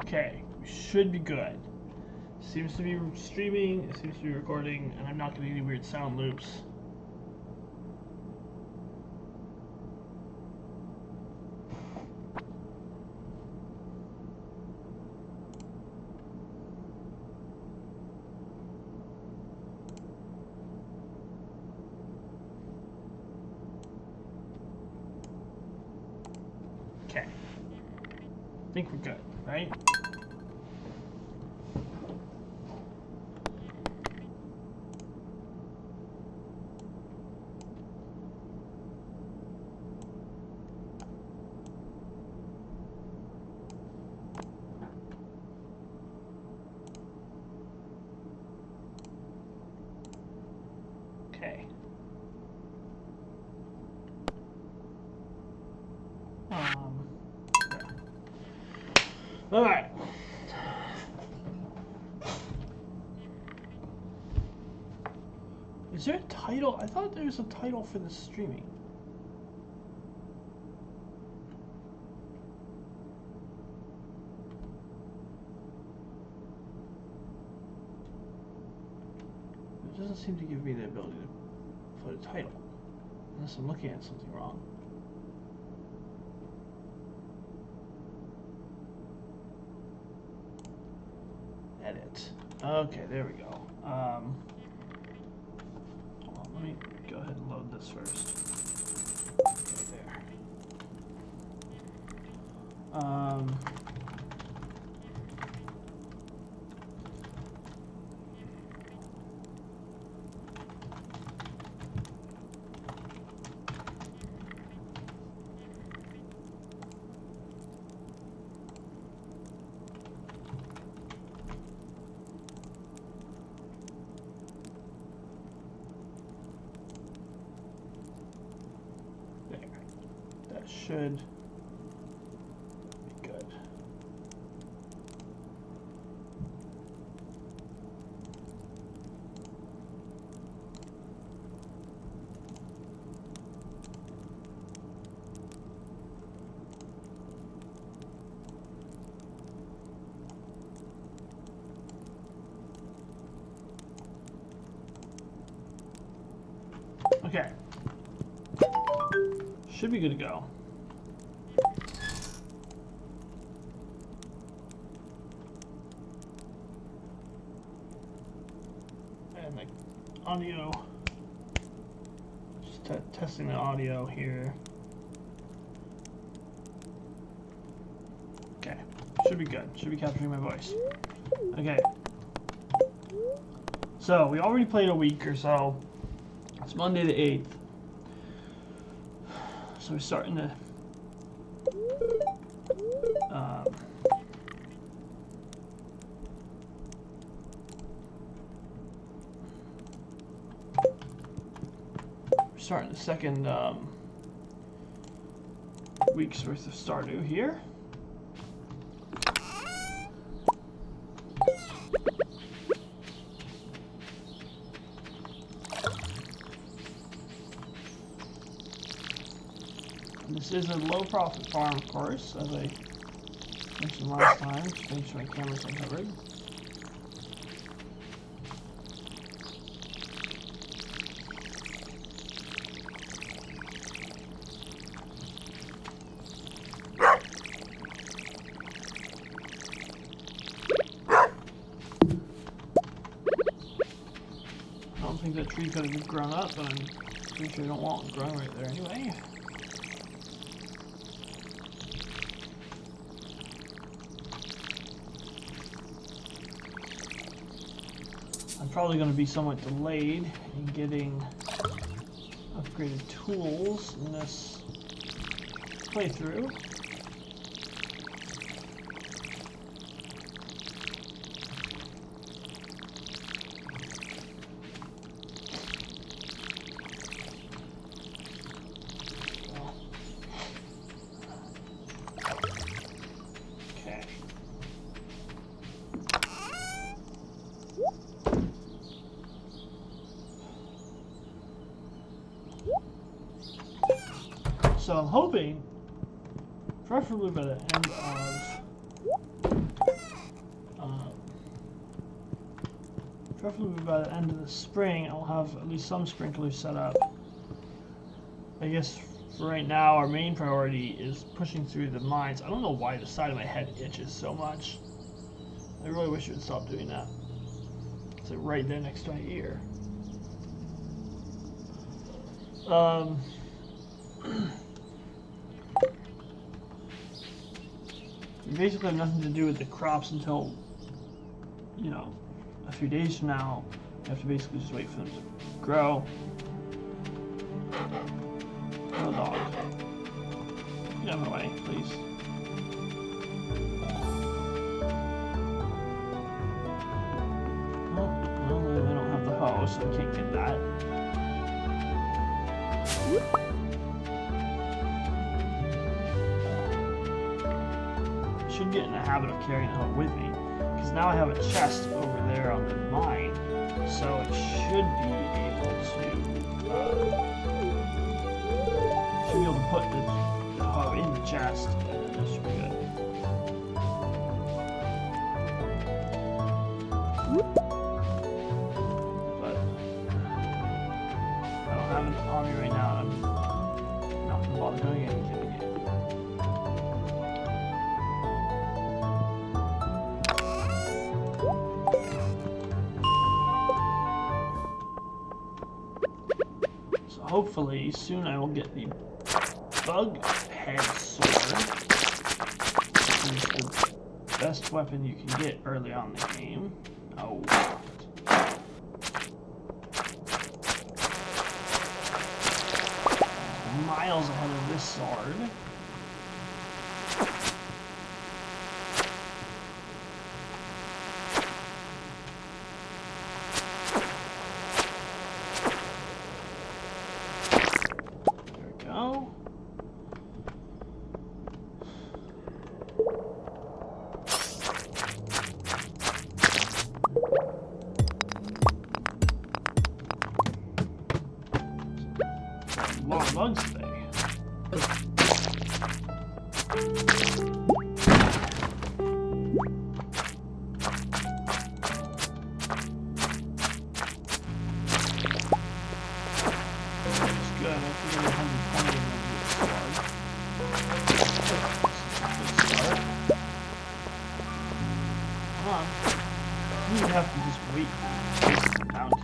Okay, we should be good. Seems to be streaming, it seems to be recording, and I'm not getting any weird sound loops. Okay. I think we're good, right? Okay. All right. Is there a title? I thought there was a title for the streaming. It doesn't seem to give me the ability to put a title, unless I'm looking at something wrong. Edit. Okay, there we go. Hold on, let me go ahead and load this first. Okay, there. Should be good. Okay. Should be good to go. Audio, just testing the audio here. Okay, should be good. Should be capturing my voice. Okay. So we already played a week or so. It's Monday the 8th. So we're starting to starting the second week's worth of Stardew here. And this is a low profit farm, of course, as I mentioned last time. Just make sure my camera's uncovered. That tree could have grown up, but I'm pretty sure I don't want it grown right there anyway. I'm probably going to be somewhat delayed in getting upgraded tools in this playthrough. So I'm hoping, preferably by the end of preferably by the end of the spring, I'll have at least some sprinklers set up. I guess for right now, our main priority is pushing through the mines. I don't know why the side of my head itches so much. I really wish it would stop doing that. It's like right there next to my ear. We basically have nothing to do with the crops until, you know, a few days from now. You have to basically just wait for them to grow. No dog. Get out of my way, please. Well, I don't have the hoe, so I can't get that. I should get in the habit of carrying the hoe with me, because now I have a chest over there on the mine, so it should be able to put the hoe in the chest, and then this should be good. But I don't have it on me right now, and I'm not going to bother doing anything again. So hopefully soon I will get the bug head sword, which is the best weapon you can get early on in the game. Oh. Miles ahead of this sword. There we go. A lot of bugs today. That's good. I figured 120 and then do a sword. Come on. You have to just wait for the bounty.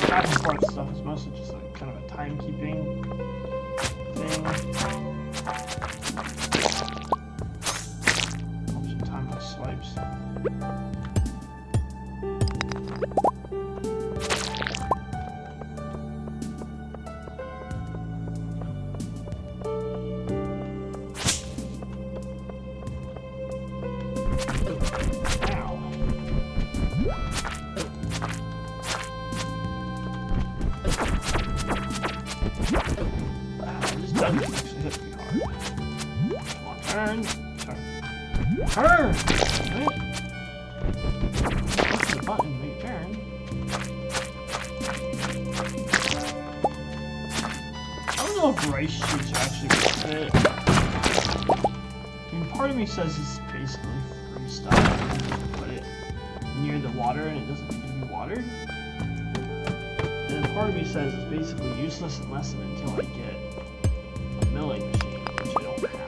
Back and forth stuff is mostly just like kind of a timekeeping thing. Helps you time my swipes. Turn! Turn! Turn! Right? Push the button to make it turn. I don't know if rice shoots are actually worth it. I mean, part of me says it's basically free stuff. You just put it near the water and it doesn't need to be watered. And then part of me says it's basically useless unless and until I get a milling machine, which I don't have.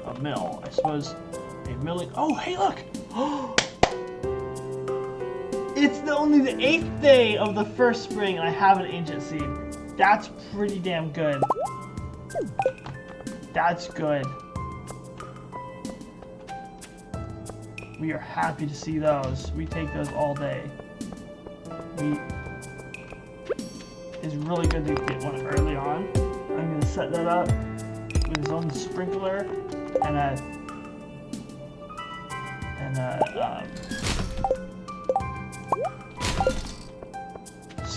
A mill, I suppose. A milling. Oh, hey, look! It's only the 8th day of the first spring, and I have an ancient seed. That's pretty damn good. That's good. We are happy to see those. We take those all day. It's really good to get one early on. I'm going to set that up with his own sprinkler and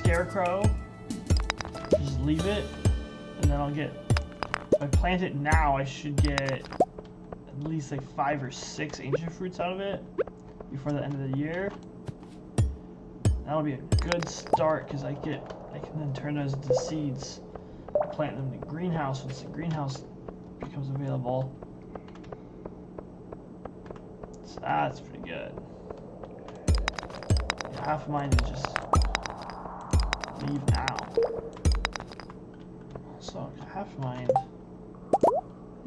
scarecrow. Just leave it, and then I'll get. If I plant it now, I should get at least like 5 or 6 ancient fruits out of it before the end of the year. That'll be a good start because I can then turn those into seeds, plant them in the greenhouse once the greenhouse becomes available. So that's pretty good. Yeah, half of mine is just leave now. So half of mine,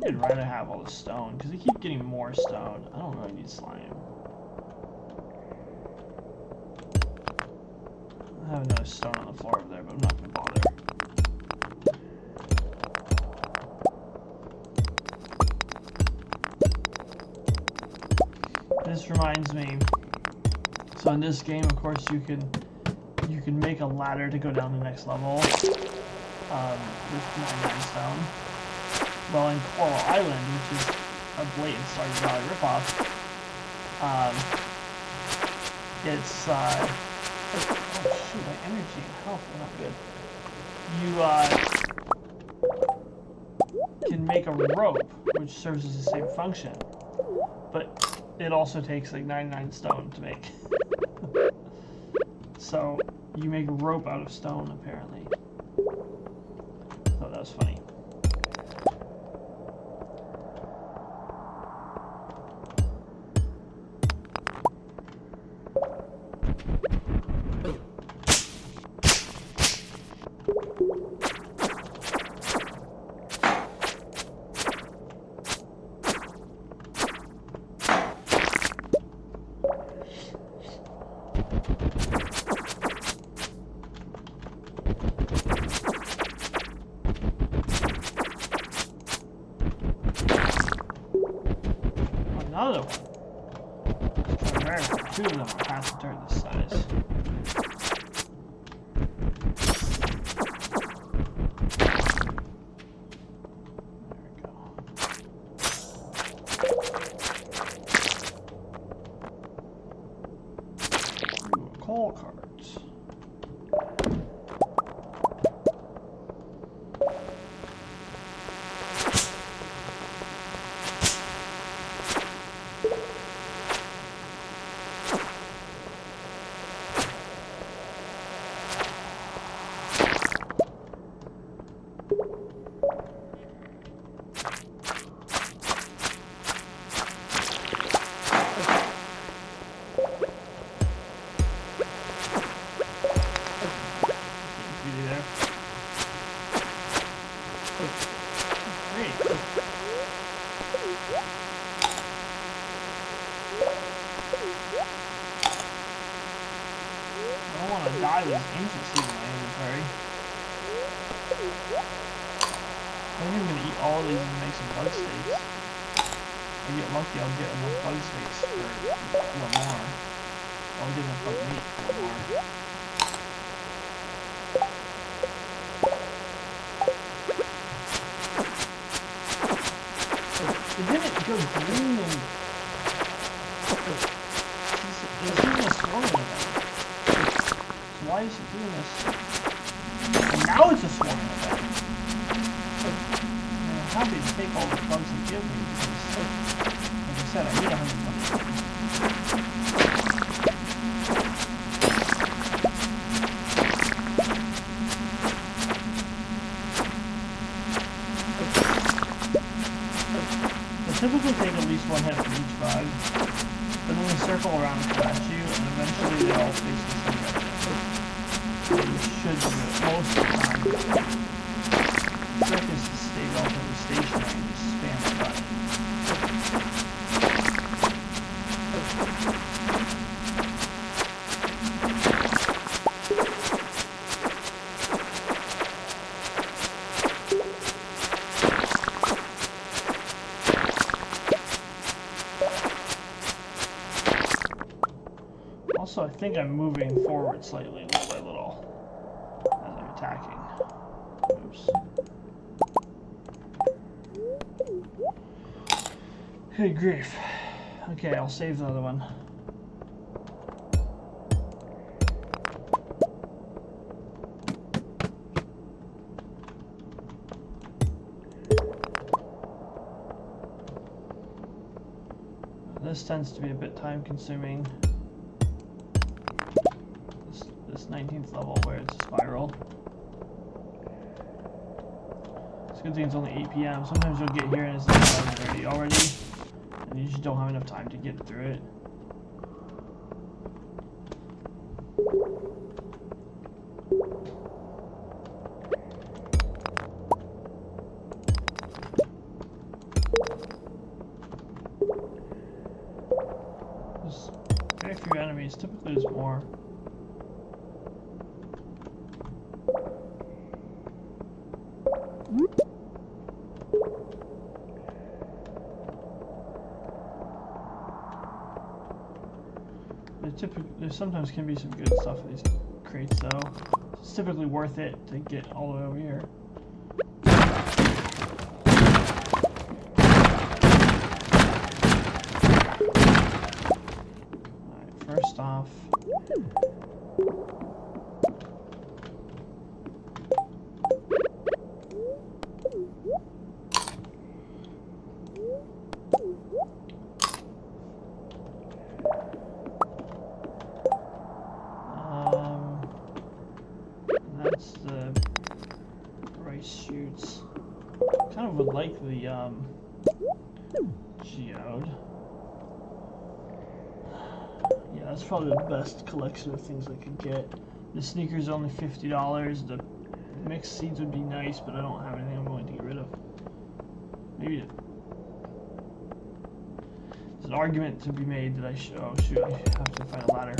I'd rather have all the stone because we keep getting more stone. I don't really need slime. I have another stone on the floor over there, but I'm not going to bother. This reminds me, so in this game, of course, you can make a ladder to go down the next level with 99 stone. Well, in Coral Island, which is a blatant Stardew Valley ripoff, it's oh shoot, my energy and health are not good. You can make a rope, which serves as the same function, but it also takes like 99 stone to make. So you make a rope out of stone, apparently. I thought that was funny. Another one. Rare. 2 of them are past the turn this size. There we go. Ooh, coal cards. Die with ancient seed in my inventory. I think I'm going to eat all of these and make some bug steaks. If I get lucky, I'll get enough bug steaks for one more. I'll get enough bug meat for one more. It didn't go green and... There's even a swarm in it. Why is it doing this? And now it's a swarm event. I'm happy to take all the bugs they give me because, like I said, I need 100 bugs. They typically take at least 1 hit from each bug, but then they circle around and catch you, and eventually they all face the same direction. You should do it most of the time. The trick is to stay relatively stationary and just spam the button. Also, I think I'm moving forward slightly little by little as I'm attacking. Oops. Hey, grief. Okay, I'll save the other one. this tends to be a bit time consuming. This 19th level where it's a spiral. It's a good thing it's only 8 p.m. Sometimes you'll get here and it's like 11:30 already, and you just don't have enough time to get through it. There's very few enemies. Typically there's more. There sometimes can be some good stuff in these crates though. It's typically worth it to get all the way over here. Alright, first off, that's the rice shoots. Kind of would like the geode. Yeah, that's probably the best collection of things I could get. The sneakers are only $50. The mixed seeds would be nice, but I don't have anything I'm going to get rid of. Maybe there's an argument to be made that I should. Oh shoot! I have to find a ladder.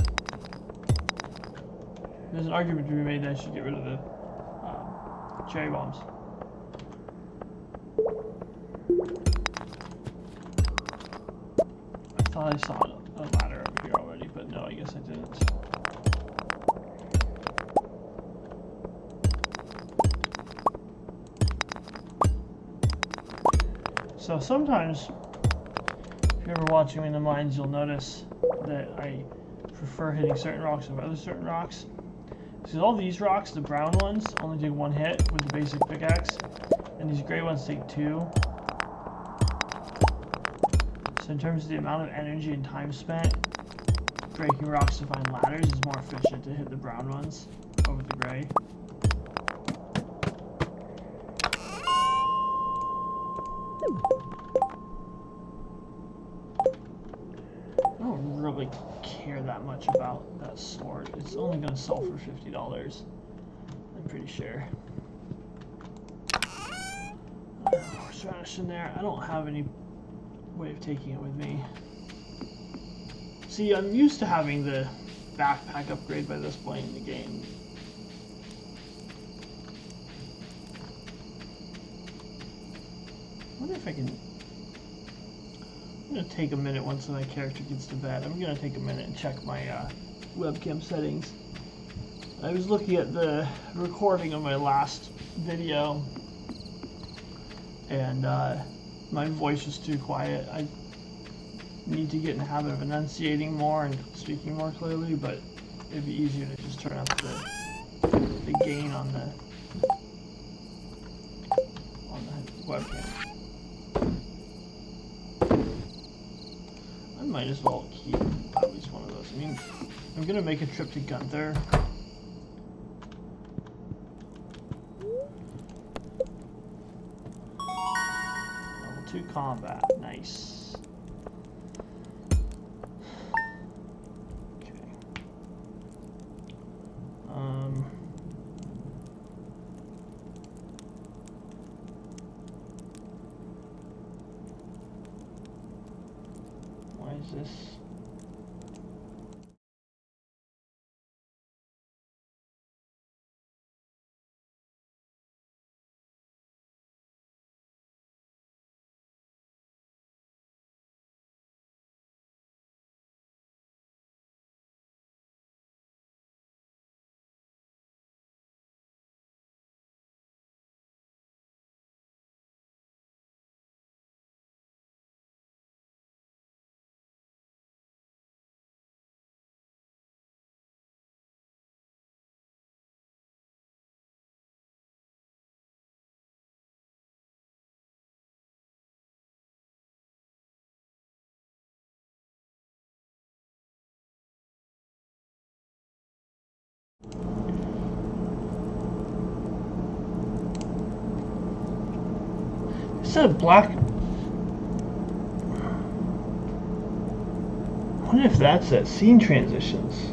There's an argument to be made that I should get rid of the cherry bombs. I thought I saw a ladder over here already, but no, I guess I didn't. So sometimes, if you're ever watching me in the mines, you'll notice that I prefer hitting certain rocks over other certain rocks. Because all these rocks, the brown ones, only take 1 hit with the basic pickaxe, and these gray ones take 2. So in terms of the amount of energy and time spent breaking rocks to find ladders, is more efficient to hit the brown ones over the gray. I don't really care that much about that sword. It's only going to sell for $50. I'm pretty sure. Horseradish in there. I don't have any way of taking it with me. See, I'm used to having the backpack upgrade by this point in the game. I wonder if I can... I'm going to take a minute once my character gets to bed. I'm going to take a minute and check my webcam settings. I was looking at the recording of my last video, and my voice was too quiet. I need to get in the habit of enunciating more and speaking more clearly, but it'd be easier to just turn up the gain on the webcam. I might as well keep at least one of those. I mean, I'm gonna make a trip to Gunther. Level 2 combat, nice. Why is this? said black. I wonder if that's it. Scene transitions.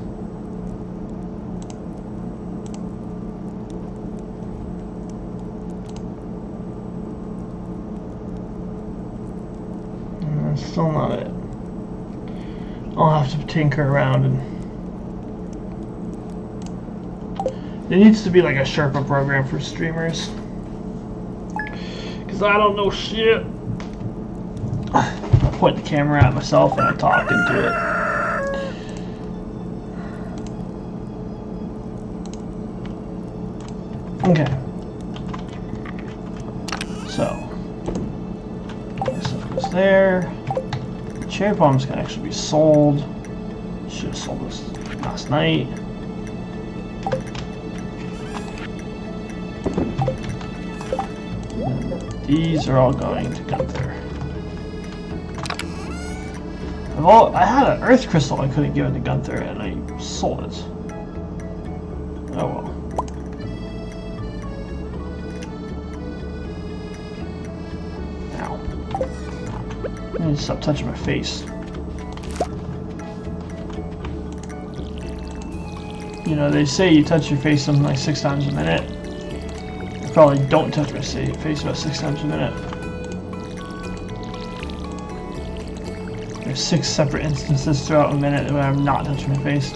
That's still not it. I'll have to tinker around and. There needs to be like a Sherpa program for streamers. Cause I don't know shit. I point the camera at myself and I talk into it. Okay. So this stuff goes there. Cherry bombs can actually be sold. Should have sold this last night. These are all going to Gunther. I had an earth crystal I couldn't give it to Gunther and I sold it. Oh well. Ow. I need to stop touching my face. You know, they say you touch your face something like 6 times a minute. I probably don't touch my face about 6 times a minute. There's 6 separate instances throughout a minute when I'm not touching my face.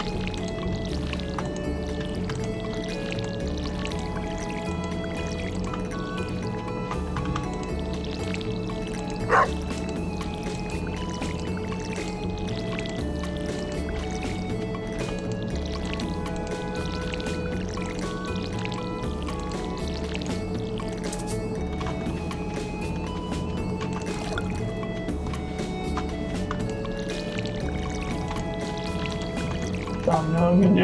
I don't know what I'm gonna do.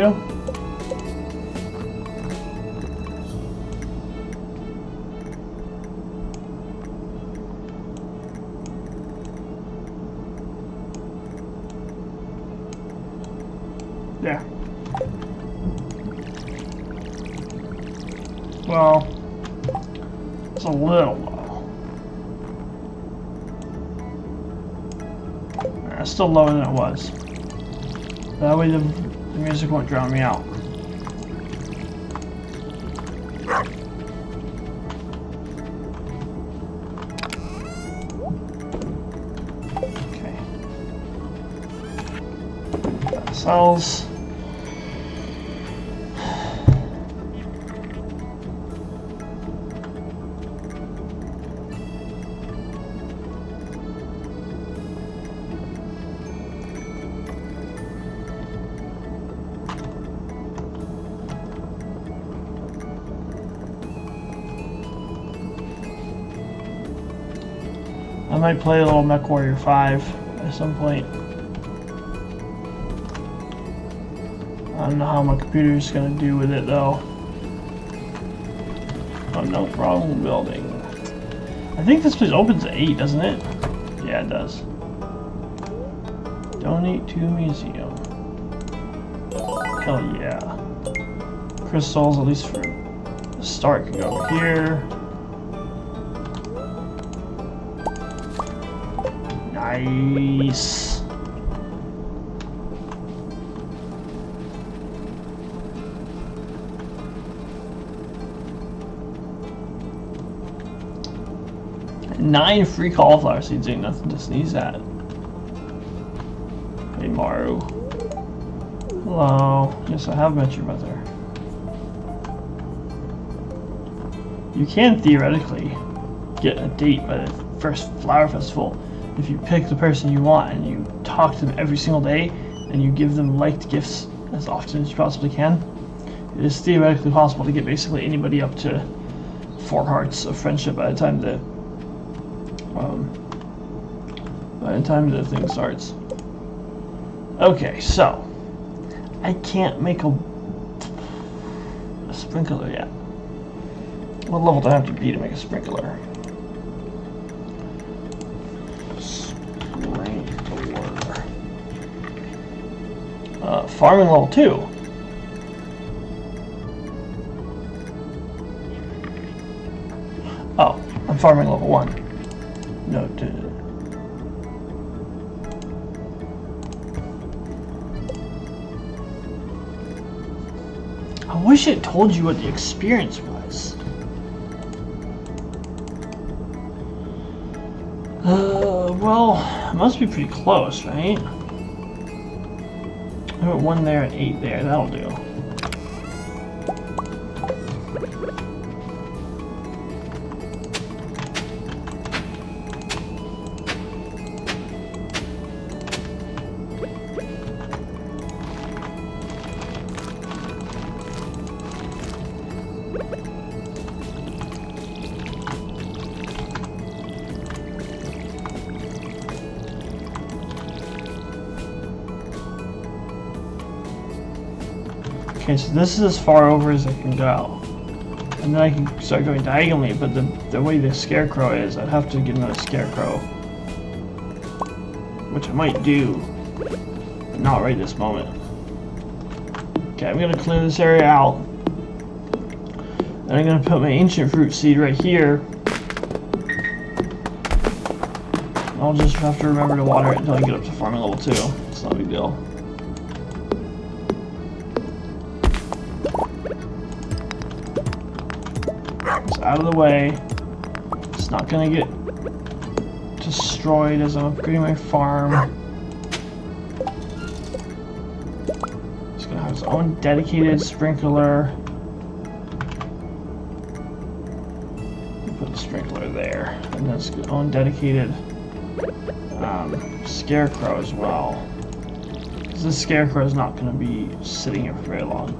Yeah. Well, it's a little low. It's still lower than it was. That way the music won't drown me out. Okay. That sells. I might play a little MechWarrior 5 at some point. I don't know how my computer's gonna do with it though. Oh, no problem building. I think this place opens at 8, doesn't it? Yeah, it does. Donate to museum. Hell yeah. Crystals, at least for the start, can go over here. Nice. Nine free cauliflower seeds ain't nothing to sneeze at. Hey Maru. Hello. Yes, I have met your mother. You can theoretically get a date by the first flower festival if you pick the person you want and you talk to them every single day and you give them liked gifts as often as you possibly can. It is theoretically possible to get basically anybody up to 4 hearts of friendship by the time the thing starts. Okay, so I can't make a sprinkler yet. What level do I have to be to make a sprinkler? Farming level 2. Oh, I'm farming level 1. No, I wish it told you what the experience was. Well, it must be pretty close, right? I put 1 there and 8 there, that'll do. Okay, so this is as far over as I can go. And then I can start going diagonally, but the way the scarecrow is, I'd have to get another scarecrow. Which I might do, but not right this moment. Okay, I'm gonna clear this area out. And I'm gonna put my ancient fruit seed right here. I'll just have to remember to water it until I get up to farming level 2. It's not a big deal. Out of the way. It's not gonna get destroyed as I'm upgrading my farm. It's gonna have its own dedicated sprinkler. Put the sprinkler there, and that's its own dedicated scarecrow as well. Because this scarecrow is not gonna be sitting here for very long.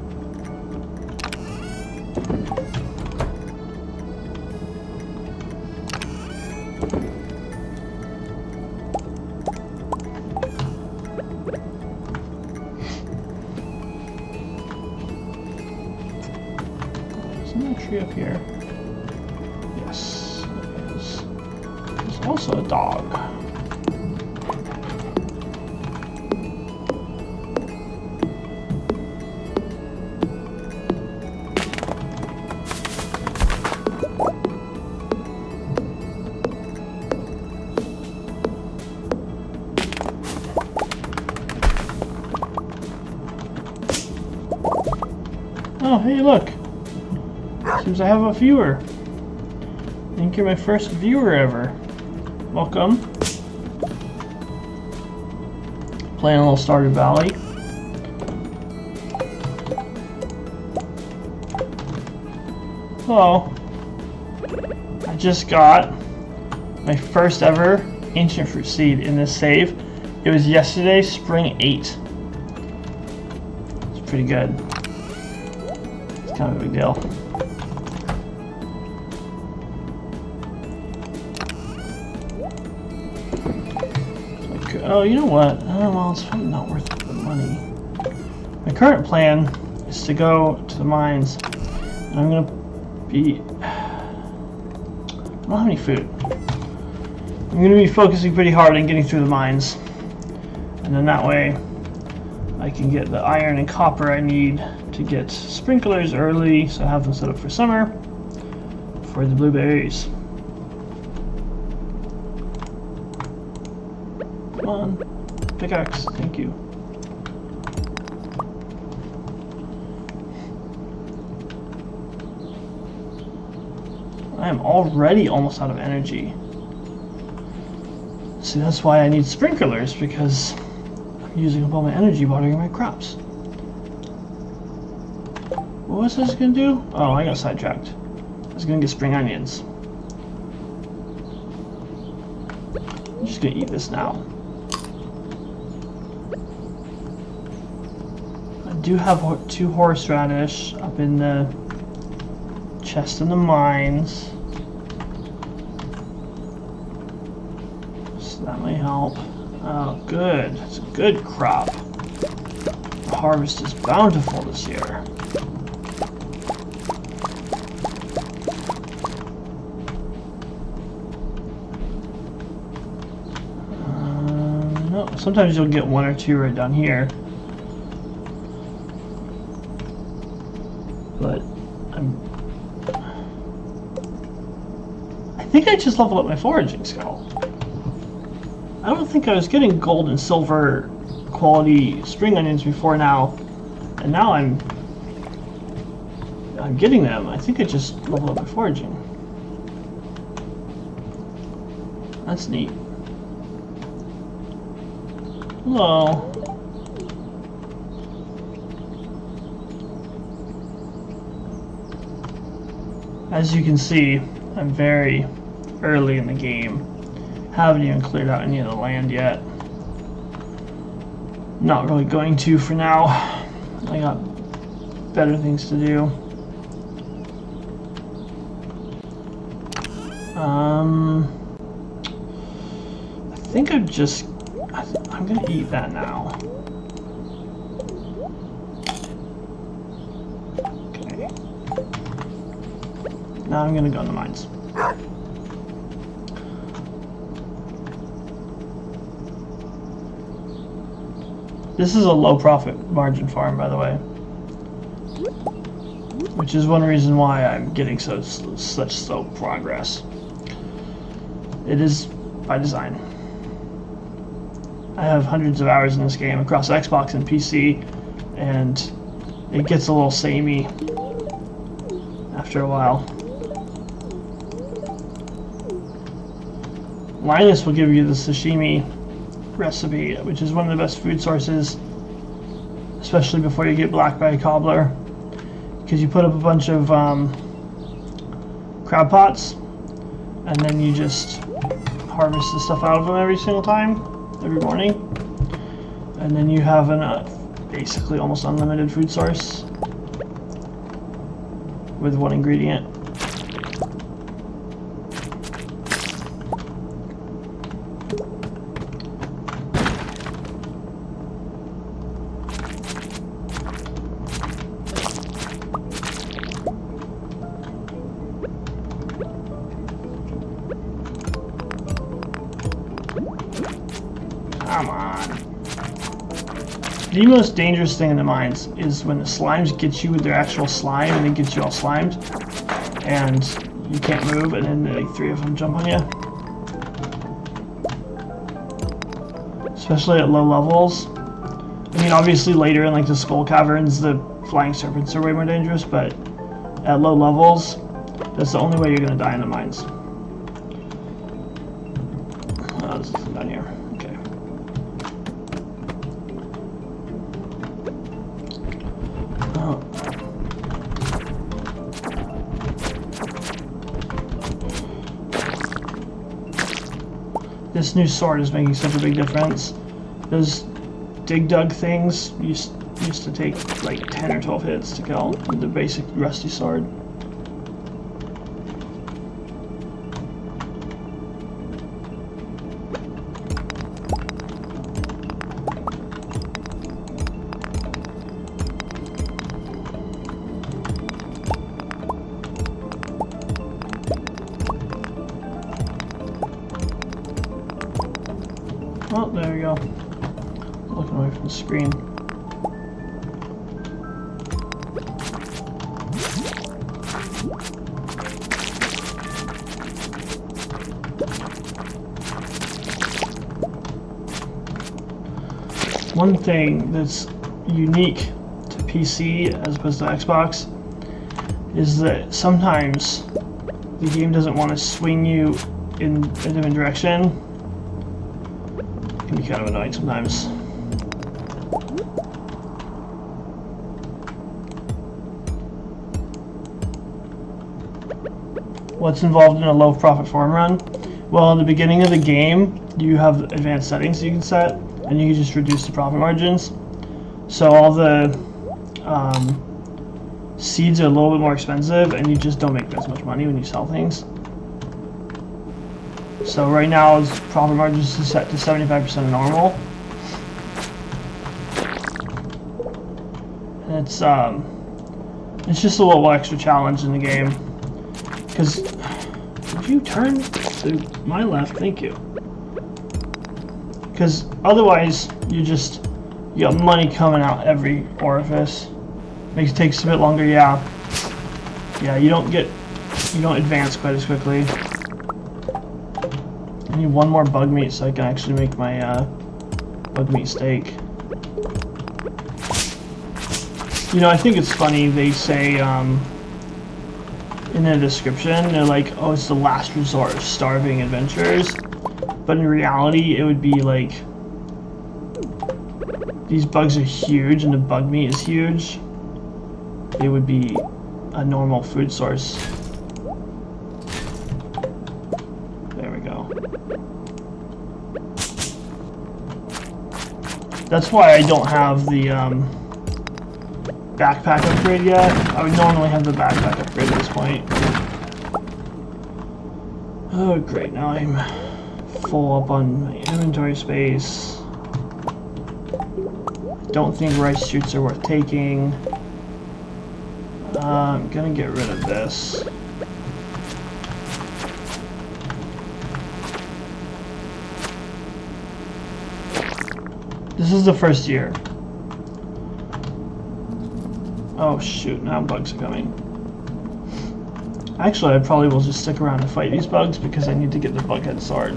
Up here. Yes, there is. There's also a dog. Oh, hey, look. Seems I have a viewer. I think you're my first viewer ever. Welcome. Playing a little Stardew Valley. Hello. I just got my first ever ancient fruit seed in this save. It was yesterday, spring 8. It's pretty good. It's kind of a big deal. Oh, you know what? Oh, well, it's probably not worth the money. My current plan is to go to the mines, and I'm gonna be... I don't have any food. I'm gonna be focusing pretty hard on getting through the mines, and then that way I can get the iron and copper I need to get sprinklers early, so I have them set up for summer for the blueberries. Come on, pickaxe, thank you. I am already almost out of energy. See, that's why I need sprinklers, because I'm using up all my energy watering my crops. What was I just gonna do? Oh, I got sidetracked. I was gonna get spring onions. I'm just gonna eat this now. I do have 2 horseradish up in the chest in the mines. So that may help. Oh, good. It's a good crop. The harvest is bountiful this year. No, sometimes you'll get 1 or 2 right down here. But I think I just leveled up my foraging skill. I don't think I was getting gold and silver quality spring onions before now, and now I'm getting them. I think I just leveled up my foraging. That's neat. Hello. As you can see, I'm very early in the game. Haven't even cleared out any of the land yet. Not really going to for now. I got better things to do. I think I'm gonna eat that now. Okay. Now I'm gonna go in the mines. This is a low profit margin farm, by the way, which is one reason why I'm getting such slow progress. It is by design. I have hundreds of hours in this game across Xbox and PC, and it gets a little samey after a while. Linus will give you the sashimi recipe, which is one of the best food sources, especially before you get black by cobbler, because you put up a bunch of crab pots, and then you just harvest the stuff out of them every single time, every morning, and then you have a basically almost unlimited food source with one ingredient. Come on. The most dangerous thing in the mines is when the slimes get you with their actual slime and it gets you all slimed and you can't move, and then like 3 of them jump on you. Especially at low levels. I mean, obviously later in like the skull caverns the flying serpents are way more dangerous, but at low levels that's the only way you're going to die in the mines. Oh, this isn't down here. Okay. Oh. This new sword is making such a big difference. Those dig dug things used to take like 10 or 12 hits to kill with the basic rusty sword. Oh, there we go. Looking away from the screen. One thing that's unique to PC as opposed to Xbox is that sometimes the game doesn't want to swing you in a different direction. It can be kind of annoying sometimes. What's involved in a low profit farm run? Well, in the beginning of the game, you have advanced settings you can set, and you can just reduce the profit margins. So all the seeds are a little bit more expensive, and you just don't make as much money when you sell things. So right now, its profit margins is set to 75% normal. And it's just a little extra challenge in the game. Because if you turn to my left, thank you. Because otherwise, you got money coming out every orifice. Takes a bit longer, yeah. Yeah, you don't advance quite as quickly. I need one more bug meat so I can actually make my bug meat steak. You know, I think it's funny, they say in the description, they're like, oh, it's the last resort of starving adventurers. But in reality, it would be like, these bugs are huge and the bug meat is huge. It would be a normal food source. There we go. That's why I don't have the backpack upgrade yet. I would normally have the backpack upgrade at this point. Oh great, now I'm full up on my inventory space. Don't think rice shoots are worth taking. I'm gonna get rid of this. This is the first year. Oh shoot, now bugs are coming. Actually, I probably will just stick around and fight these bugs because I need to get the bughead sword.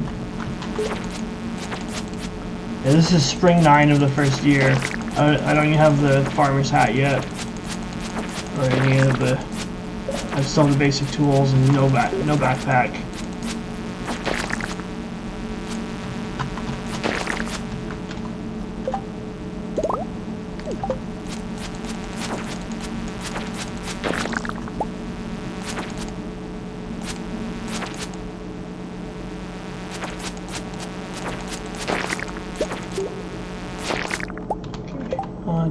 Yeah, this is spring 9 of the first year. I don't even have the farmer's hat yet. Or any of the... I still have the basic tools and no backpack.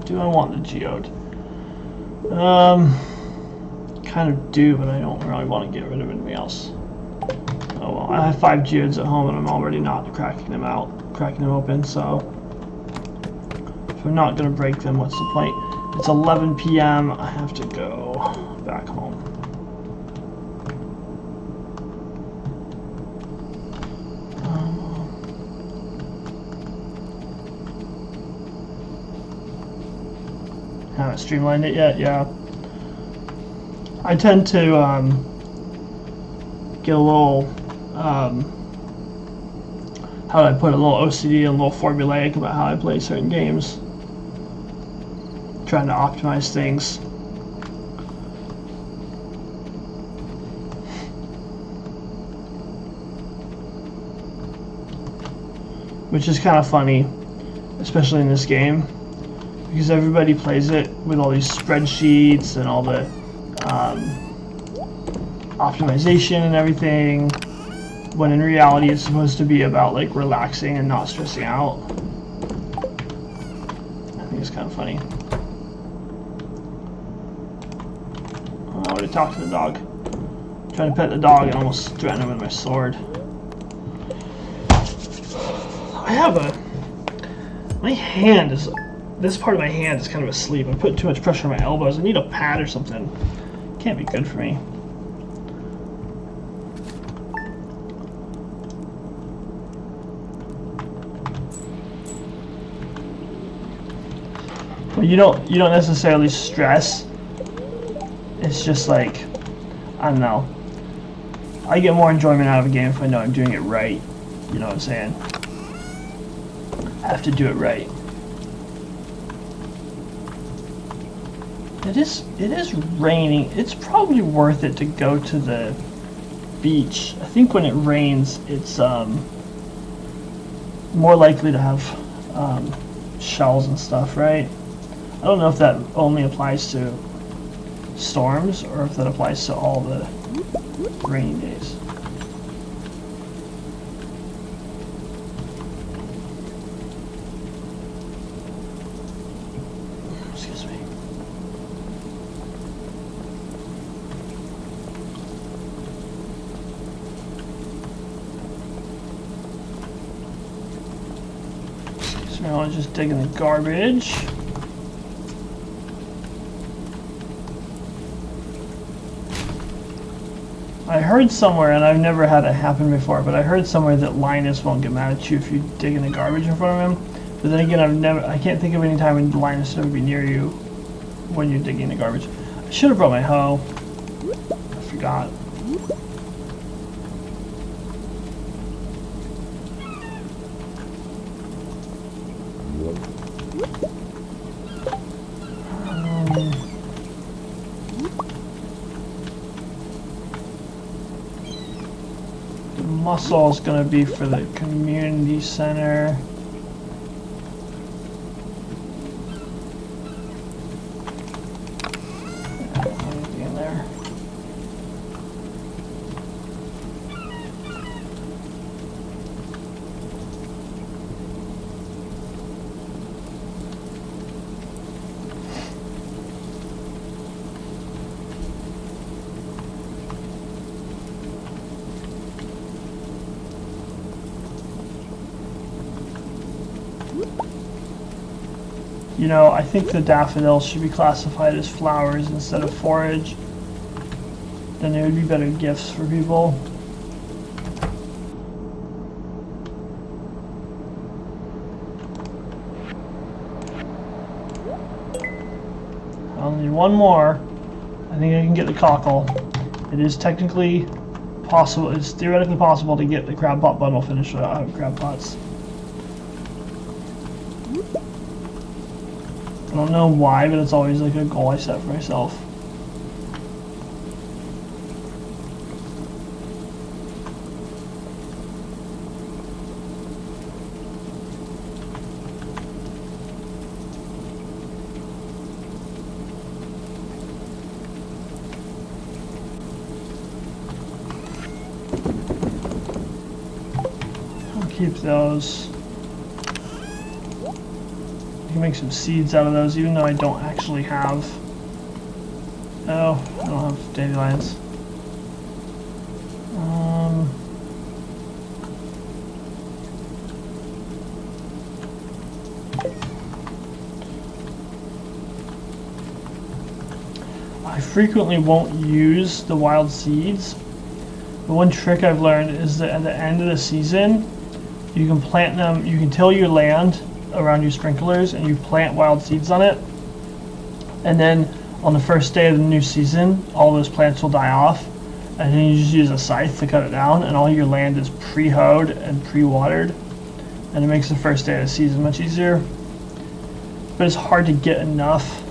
Do I want the geode? Kind of do, but I don't really want to get rid of anything else. Oh well, I have 5 geodes at home and I'm already not cracking them open, so if I'm not going to break them, what's the point? It's 11 p.m. I have to go back home. Haven't streamlined it yet, yeah. I tend to get a little, how do I put it, a little OCD and a little formulaic about how I play certain games. Trying to optimize things. Which is kind of funny, especially in this game. Because everybody plays it with all these spreadsheets and all the optimization and everything, when in reality it's supposed to be about like relaxing and not stressing out. I think it's kind of funny. Oh, I would have talked to the dog. Trying to pet the dog and almost threaten him with my sword. I have my hand is... This part of my hand is kind of asleep. I'm putting too much pressure on my elbows. I need a pad or something. Can't be good for me. Well, you don't necessarily stress. It's just like, I don't know. I get more enjoyment out of a game if I know I'm doing it right. You know what I'm saying? I have to do it right. It is raining. It's probably worth it to go to the beach. I think when it rains, it's more likely to have shells and stuff, right? I don't know if that only applies to storms or if that applies to all the rainy days. Excuse me. Now I'm just digging the garbage. I heard somewhere, and I've never had it happen before, but I heard somewhere that Linus won't get mad at you if you dig in the garbage in front of him. But then again, I can't think of any time when Linus would be near you when you're digging the garbage. I should have brought my hoe. I forgot. Muscle is going to be for the community center. Anything in there? You know, I think the daffodils should be classified as flowers instead of forage. Then they would be better gifts for people. I'll need one more. I think I can get the cockle. It is technically possible, it's theoretically possible to get the crab pot bundle finished without crab pots. I don't know why, but it's always like a goal I set for myself. I'll keep those. I can make some seeds out of those, even though I don't actually have. Oh, I don't have dandelions. I frequently won't use the wild seeds. The one trick I've learned is that at the end of the season, you can plant them, you can till your land around your sprinklers and you plant wild seeds on it, and then on the first day of the new season all those plants will die off, and then you just use a scythe to cut it down, and all your land is pre-hoed and pre-watered, and it makes the first day of the season much easier. But it's hard to get enough,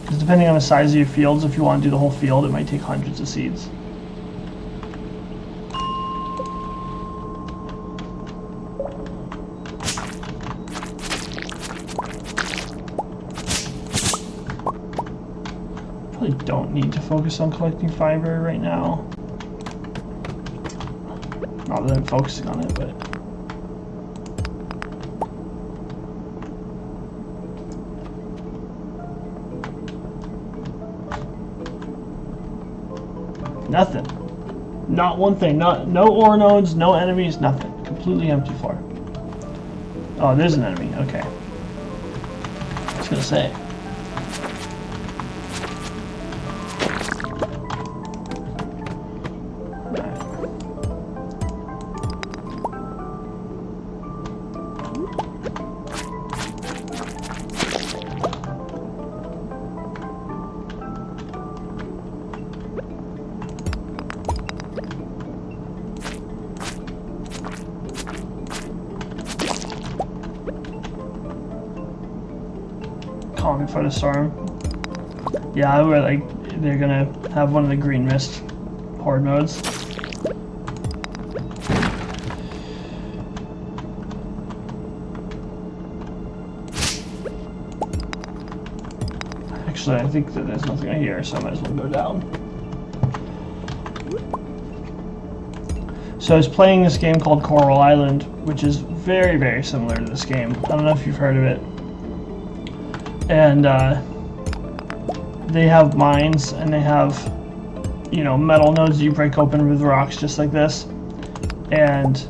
because depending on the size of your fields, if you want to do the whole field, it might take hundreds of seeds. Probably don't need to focus on collecting fiber right now. Not that I'm focusing on it, but nothing. Not one thing. No ore nodes, no enemies, nothing. Completely empty floor. Oh, there's an enemy. Okay. I was gonna say. Calm before the storm. Yeah, we're like they're gonna have one of the green mist horde modes. Actually, I think that there's nothing I hear, so I might as well go down. So I was playing this game called Coral Island, which is very, very similar to this game. I don't know if you've heard of it. And they have mines, and they have, you know, metal nodes you break open with rocks just like this. And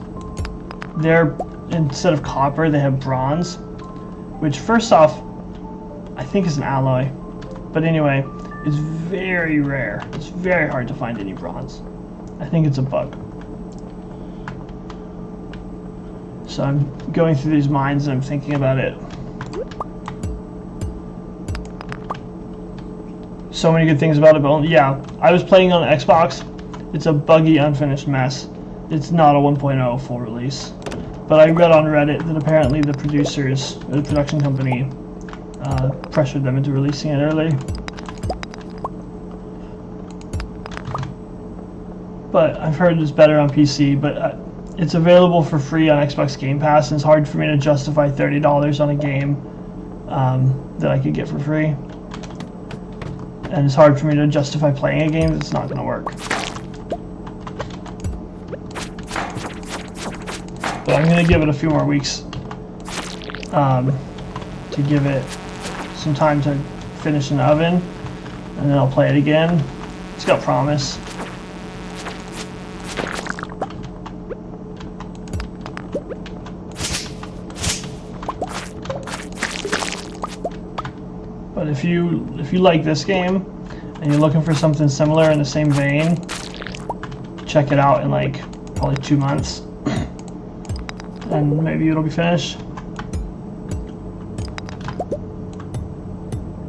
they're, instead of copper, they have bronze, which first off, I think is an alloy. But anyway, it's very rare. It's very hard to find any bronze. I think it's a bug. So I'm going through these mines and I'm thinking about it. So many good things about it, but yeah, I was playing on Xbox. It's a buggy, unfinished mess. It's not a 1.0 full release. But I read on Reddit that apparently the producers, the production company, pressured them into releasing it early. but I've heard it's better on PC. But it's available for free on Xbox Game Pass, and it's hard for me to justify $30 on a game that I could get for free. And it's hard for me to justify playing a game that's not going to work. But I'm going to give it a few more weeks to give it some time to finish in the oven, and then I'll play it again. It's got promise. But if you like this game and you're looking for something similar in the same vein, check it out in like probably 2 months, and maybe it'll be finished.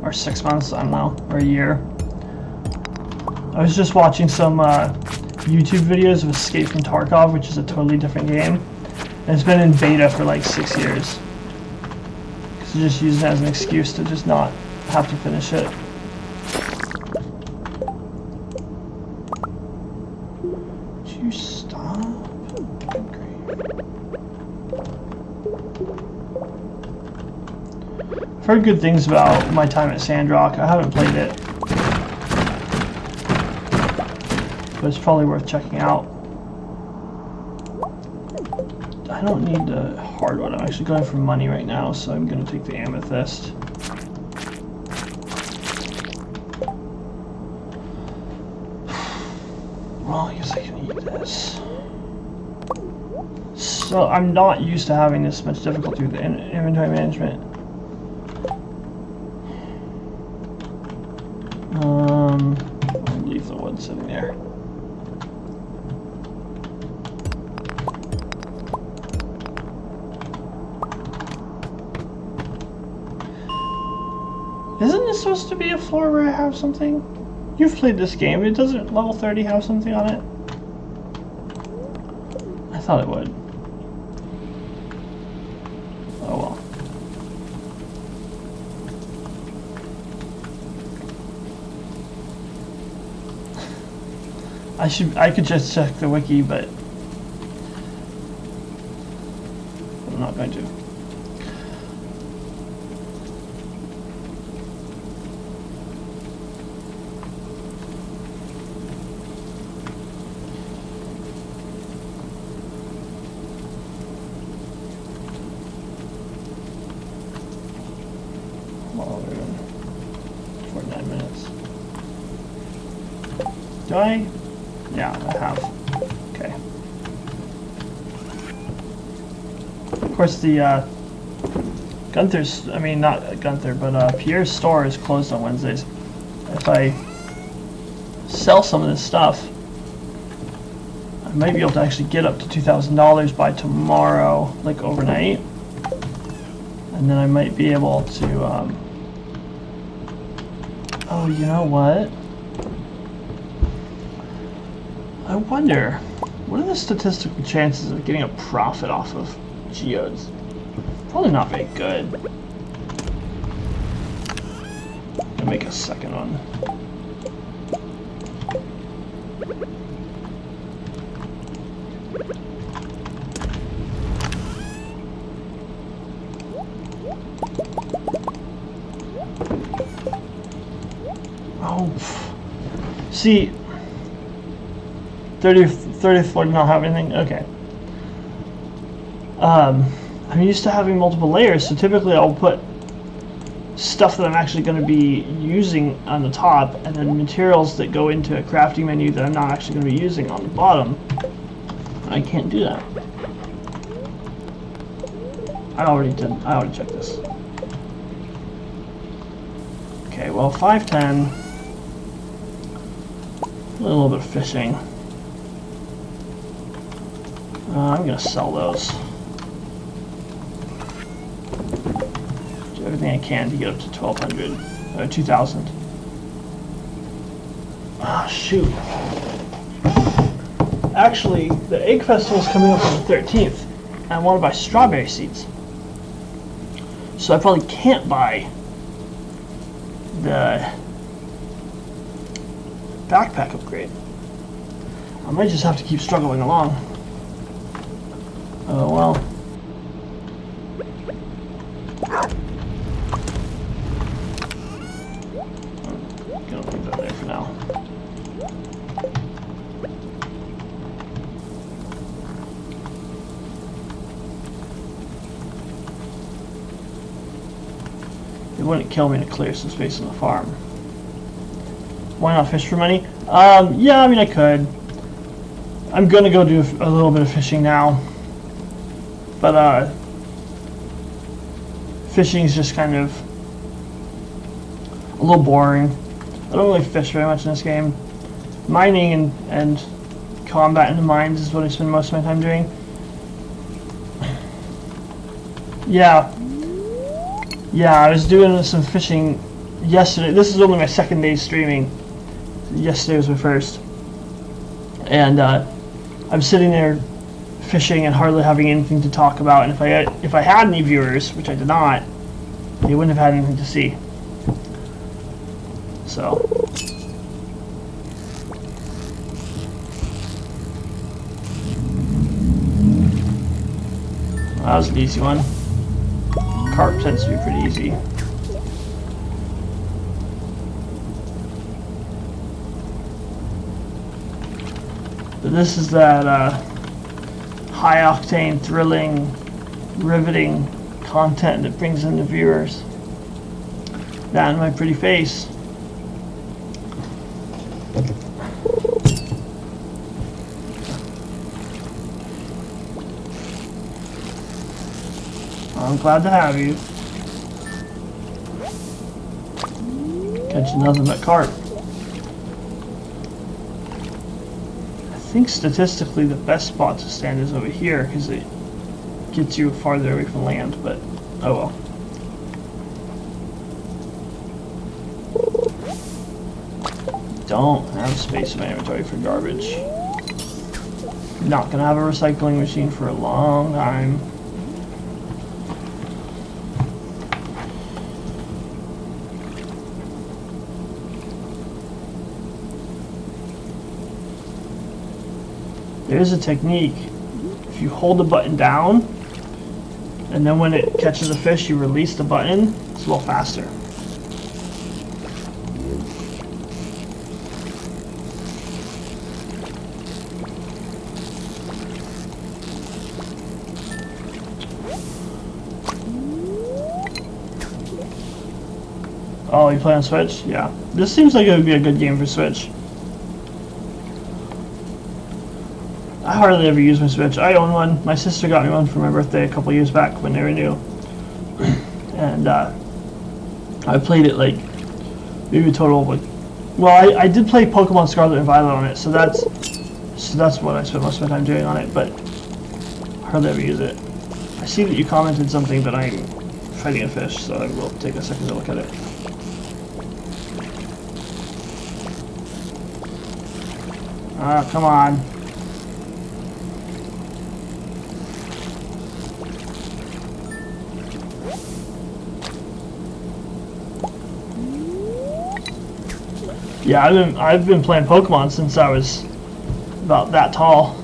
Or 6 months, I don't know, or a year. I was just watching some YouTube videos of Escape from Tarkov, which is a totally different game, and it's been in beta for like 6 years. Because they're just using it as an excuse to just not have to finish it. Would you stop? Good grief. I've heard good things about my time at Sandrock. I haven't played it, but it's probably worth checking out. I don't need the hardwood. I'm actually going for money right now, so I'm going to take the amethyst. Well, I guess I can eat this. So I'm not used to having this much difficulty with the inventory management. I'll leave the wood sitting there. Isn't this supposed to be a floor where I have something? You've played this game. It doesn't level 30 have something on it? I thought it would. Oh well. I could just check the wiki, but I'm not going to. Well, we're in 49 minutes. Do I? Yeah, I have. Okay. Of course, the Gunther's, I mean, not Gunther, but Pierre's store is closed on Wednesdays. If I sell some of this stuff, I might be able to actually get up to $2,000 by tomorrow, like overnight. And then I might be able to, oh, you know what? I wonder, what are the statistical chances of getting a profit off of geodes? Probably not very good. I'll make a second one. Oh, see, 30th floor did not have anything? Okay. I'm used to having multiple layers, so typically I'll put stuff that I'm actually going to be using on the top, and then materials that go into a crafting menu that I'm not actually going to be using on the bottom. I can't do that. I already checked this. Okay, well, 510. A little bit of fishing. I'm gonna sell those. Do everything I can to get up to 1,200 or 2,000. Ah, shoot. Actually, the egg festival is coming up on the 13th, and I want to buy strawberry seeds. So I probably can't buy the backpack upgrade. I might just have to keep struggling along. Oh well. I'm gonna leave that there for now. It wouldn't kill me to clear some space on the farm. Why not fish for money? Yeah, I mean I could. I'm gonna go do a little bit of fishing now. But fishing is just kind of a little boring. I don't really fish very much in this game. Mining and combat in the mines is what I spend most of my time doing. Yeah, I was doing some fishing yesterday. This is only my second day streaming. Yesterday was my first. And I'm sitting there fishing and hardly having anything to talk about. And if I had any viewers, which I did not, they wouldn't have had anything to see. So. That was an easy one. Carp tends to be pretty easy. But this is that high octane, thrilling, riveting content that brings in the viewers. That and my pretty face. I'm glad to have you. Catching nothing but carp. I think statistically the best spot to stand is over here because it gets you farther away from land, but oh well. Don't have space in my inventory for garbage. Not gonna have a recycling machine for a long time. There's a technique. If you hold the button down, and then when it catches a fish, you release the button, it's a little faster. Oh, you play on Switch? Yeah. This seems like it would be a good game for Switch. I hardly ever use my Switch. I own one. My sister got me one for my birthday a couple years back when they were new. And I played it like maybe a total of like, well, I did play Pokemon Scarlet and Violet on it, so that's what I spent most of my time doing on it, but I hardly ever use it. I see that you commented something, but I'm fighting a fish, so I will take a second to look at it. Ah, come on. Yeah, I've been playing Pokemon since I was about that tall.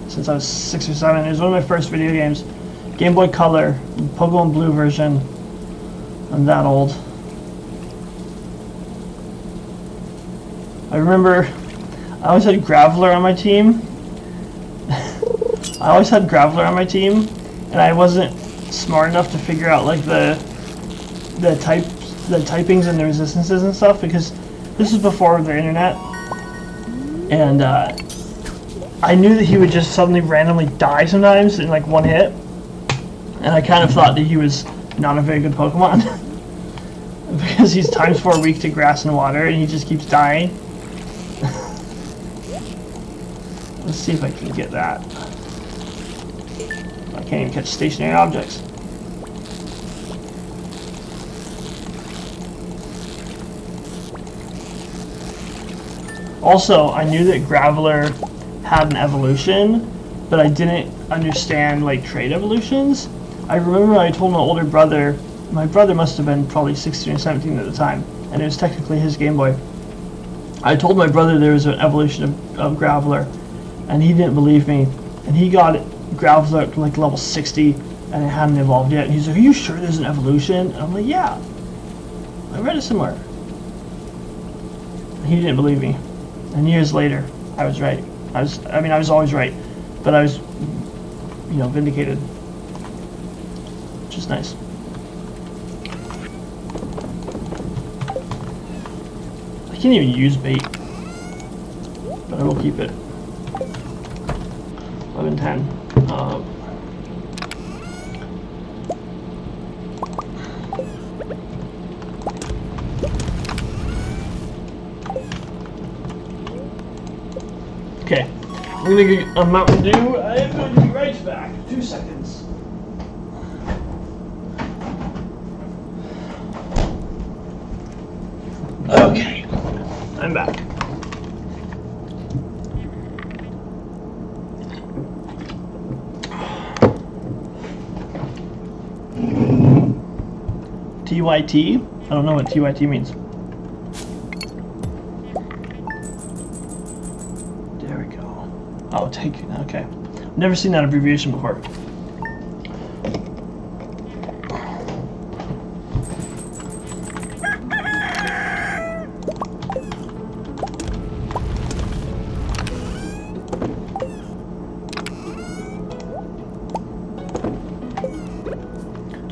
Since I was 6 or 7. It was one of my first video games. Game Boy Color, Pokemon Blue version. I'm that old. I remember I always had Graveler on my team. And I wasn't smart enough to figure out like the typings and the resistances and stuff, because this was before the internet, and I knew that he would just suddenly randomly die sometimes in like one hit, and I kind of thought that he was not a very good Pokemon because he's ×4 weak to grass and water, and he just keeps dying. Let's see if I can get that. I can't even catch stationary objects. Also, I knew that Graveler had an evolution, but I didn't understand like trait evolutions. I remember I told my older brother, my brother must have been probably 16 or 17 at the time, and it was technically his Game Boy. I told my brother there was an evolution of Graveler, and he didn't believe me, and he got it Graveler like level 60, and it hadn't evolved yet. And he's like, "Are you sure there's an evolution?" And I'm like, "Yeah, I read it somewhere." And he didn't believe me, and years later, I was right. I was always right, but I was, vindicated, which is nice. I can't even use bait, but I will keep it. 11:10. Okay, I'm gonna get a Mountain Dew. I am going to be right back. 2 seconds. Okay, I'm back. TYT? I don't know what TYT means. There we go. Oh, okay. Never seen that abbreviation before.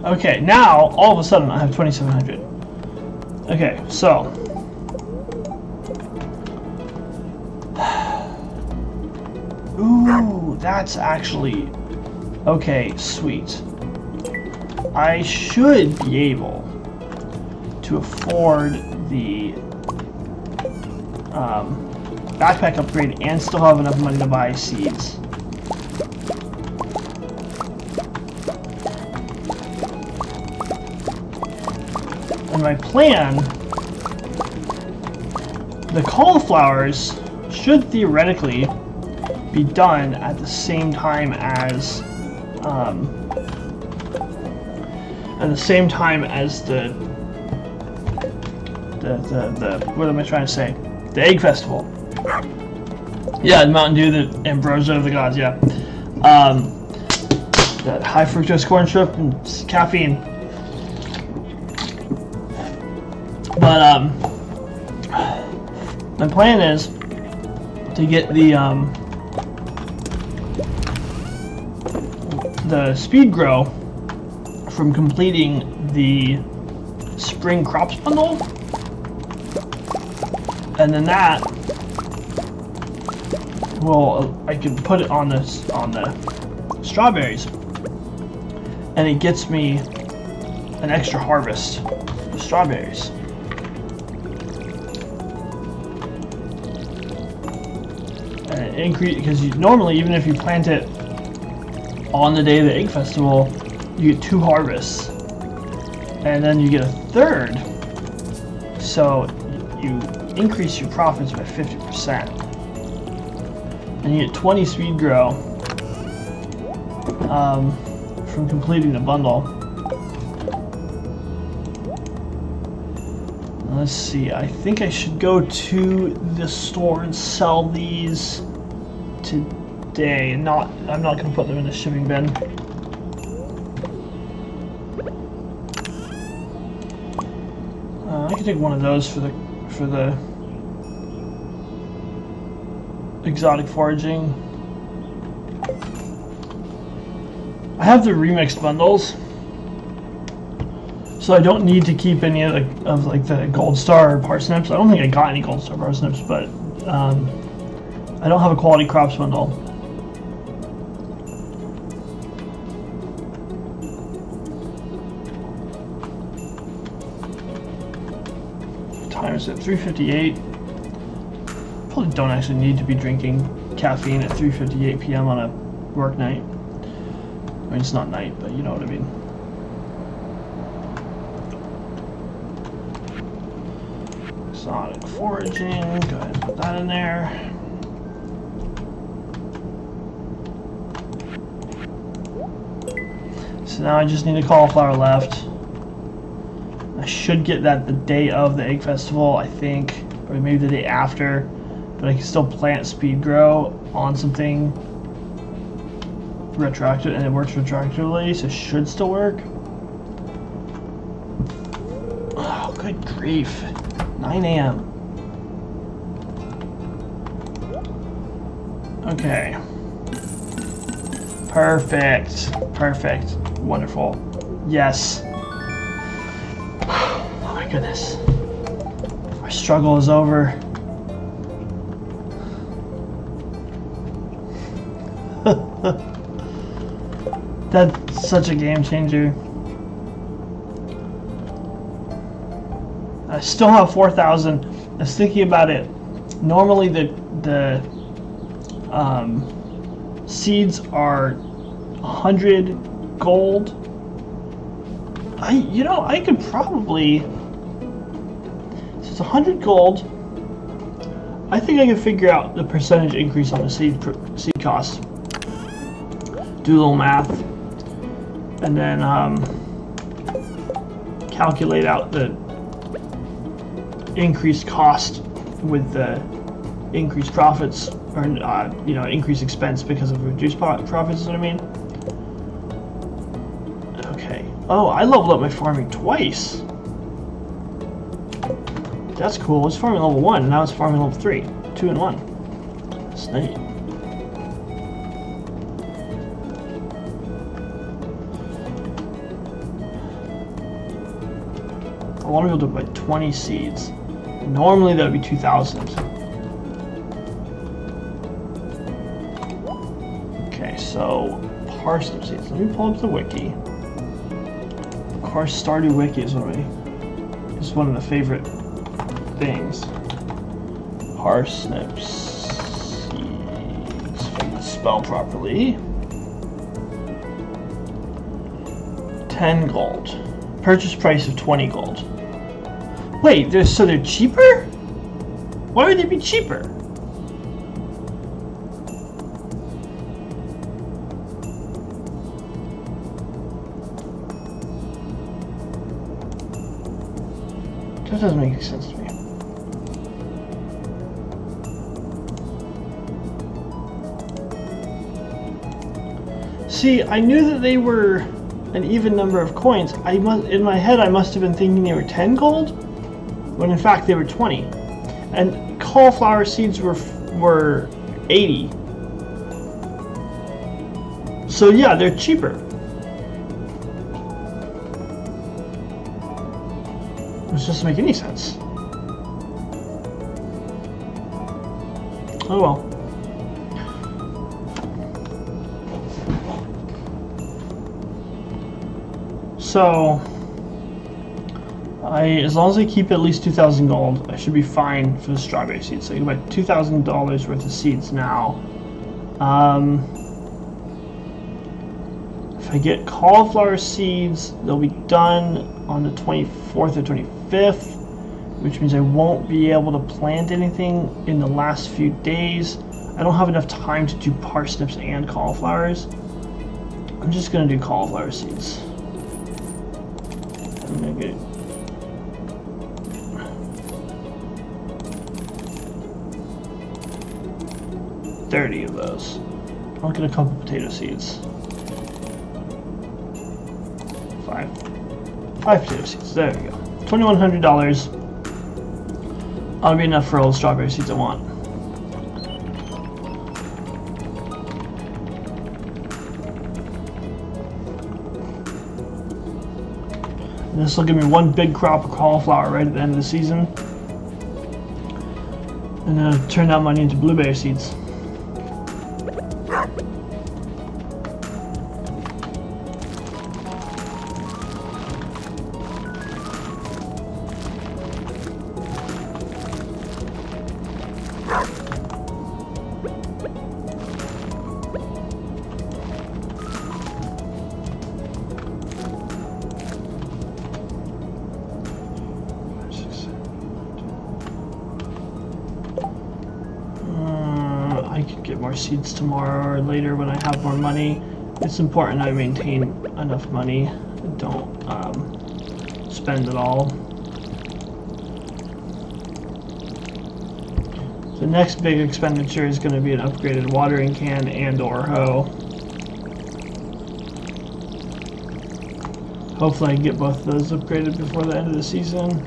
Okay, now all of a sudden I have 2,700. Okay, so ooh, that's actually okay. Sweet. I should be able to afford the backpack upgrade and still have enough money to buy seeds. And my plan, the cauliflowers should theoretically be done at the same time as the what am I trying to say? The egg festival. Yeah, the Mountain Dew, the ambrosia of the gods. Yeah, that high fructose corn syrup and caffeine. But my plan is to get the speed grow from completing the spring crops bundle, and then that I can put it on the strawberries, and it gets me an extra harvest of strawberries. Increase, because normally, even if you plant it on the day of the egg festival, you get 2 harvests, and then you get a 3rd, so you increase your profits by 50%, and you get 20 speed grow from completing the bundle. Let's see, I think I should go to the store and sell these today. I'm not going to put them in the shipping bin. I can take one of those for the exotic foraging. I have the remixed bundles, so I don't need to keep any of the gold star parsnips. I don't think I got any gold star parsnips, but I don't have a quality crops bundle. What time is it? 3:58. Probably don't actually need to be drinking caffeine at 3:58 p.m. on a work night. I mean, it's not night, but you know what I mean. Exotic foraging, go ahead and put that in there. So now I just need a cauliflower left. I should get that the day of the egg festival, I think, or maybe the day after, but I can still plant speed grow on something retroactive, and it works retroactively, so it should still work. Oh, good grief. 9 a.m. Okay. Perfect. Perfect. Wonderful. Yes. Oh my goodness. Our struggle is over. That's such a game changer. I still have 4,000. I was thinking about it. Normally the seeds are 100 gold. I could probably, so it's 100 gold. I think I can figure out the percentage increase on the seed cost. Do a little math, and then calculate out the increased cost with the increased profits, or increased expense because of reduced profits. Is what I mean. Okay. Oh, I leveled up my farming twice. That's cool. It's farming level 1, and now it's farming level 3. 2 in 1. That's neat. I want to be able to buy 20 seeds. Normally that would be 2,000. Okay, so parsnip seeds. Let me pull up the wiki. Of course, Stardew Wiki is one of the favorite things. Parsnip seeds. If I can spell properly. 10 gold. Purchase price of 20 gold. Wait, so they're cheaper? Why would they be cheaper? That doesn't make any sense to me. See, I knew that they were an even number of coins. In my head, I must have been thinking they were 10 gold, when in fact they were 20. And cauliflower seeds were 80. So yeah, they're cheaper. This doesn't make any sense. Oh well. So, as long as I keep at least 2,000 gold, I should be fine for the strawberry seeds. So I can buy $2,000 worth of seeds now. If I get cauliflower seeds, they'll be done on the 24th or 25th, which means I won't be able to plant anything in the last few days. I don't have enough time to do parsnips and cauliflowers. I'm just going to do cauliflower seeds. I'm going to get 30 of those. I'll get a couple potato seeds. 5 potato seeds. There we go. $2,100. That'll be enough for all the strawberry seeds I want. And this will give me one big crop of cauliflower right at the end of the season. And then turn that money into blueberry seeds. I could get more seeds tomorrow or later when I have more money. It's important I maintain enough money and don't spend it all. The next big expenditure is going to be an upgraded watering can and/or hoe. Hopefully I can get both of those upgraded before the end of the season.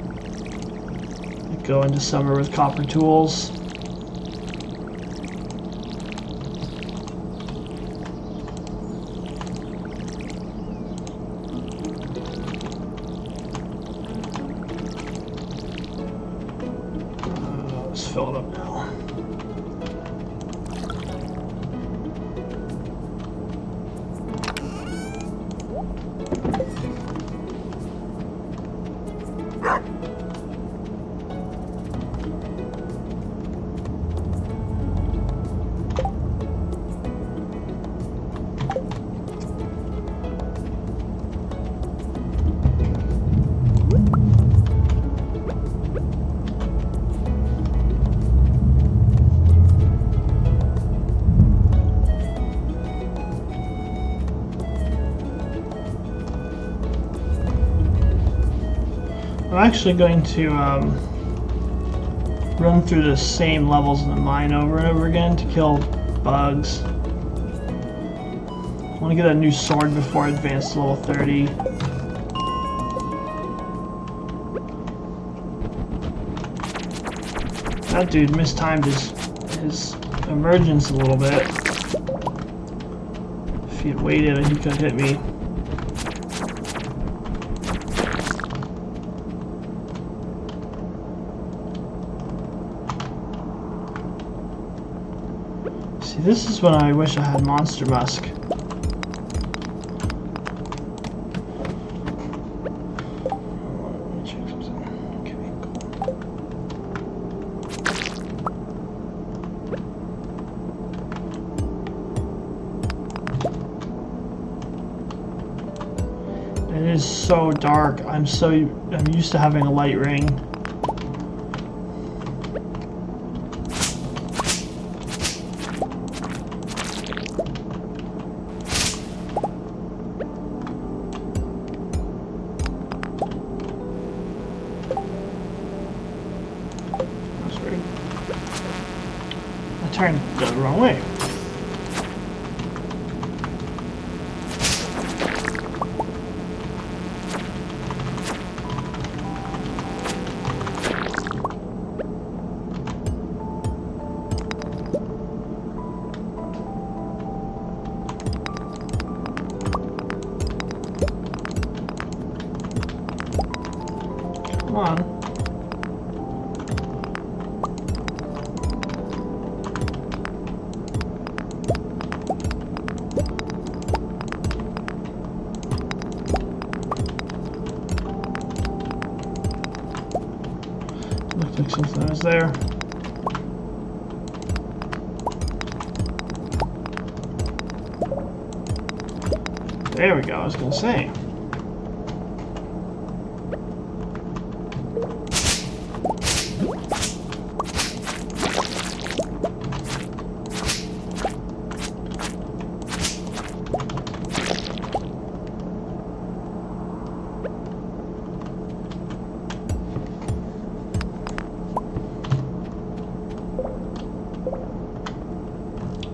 Go into summer with copper tools. Let's fill it up now. I'm actually going to run through the same levels in the mine over and over again to kill bugs. I want to get a new sword before I advance to level 30. That dude mistimed his emergence a little bit. If he had waited, he could have hit me. See, this is when I wish I had Monster Musk. It is so dark. I'm used to having a light ring. Turned the wrong way. Come on. Looked like something was there. There we go, I was gonna say.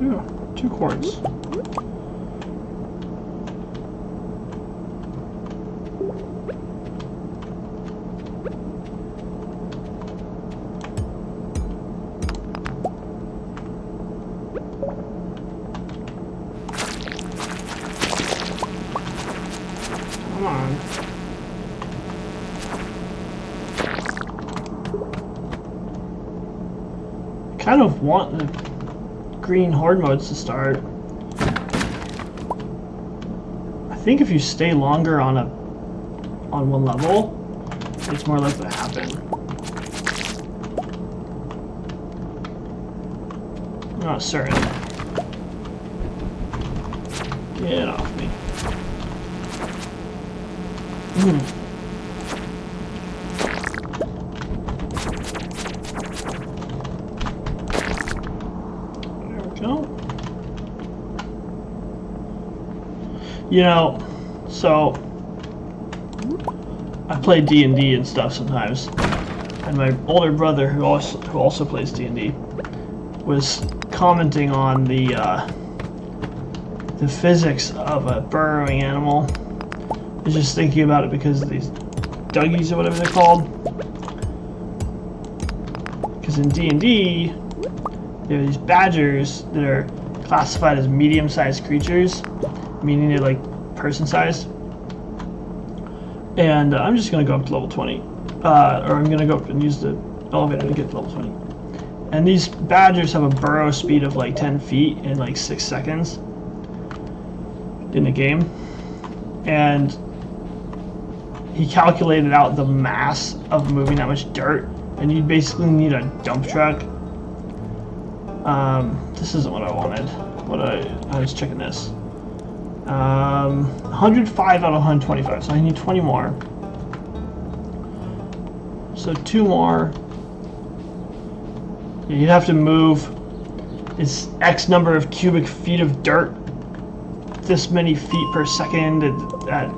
Ooh, 2 quartz. Come on. I kind of want the green horde modes to start. I think if you stay longer on one level, it's more likely to happen. I'm not certain. Get off me. There we go. You know, so I play D&D and stuff sometimes, and my older brother who also plays D&D, was commenting on the physics of a burrowing animal. I was just thinking about it because of these Duggies or whatever they're called. Because in D&D, there are these badgers that are classified as medium-sized creatures, meaning they're like person-sized. And I'm just going to go up to level 20. Or I'm going to go up and use the elevator to get to level 20. And these badgers have a burrow speed of like 10 feet in like 6 seconds in the game. And he calculated out the mass of moving that much dirt, and you'd basically need a dump truck. This isn't what I wanted. I was checking this. 105 out of 125, so I need 20 more. So 2 more. You'd have to move it's X number of cubic feet of dirt, this many feet per second, at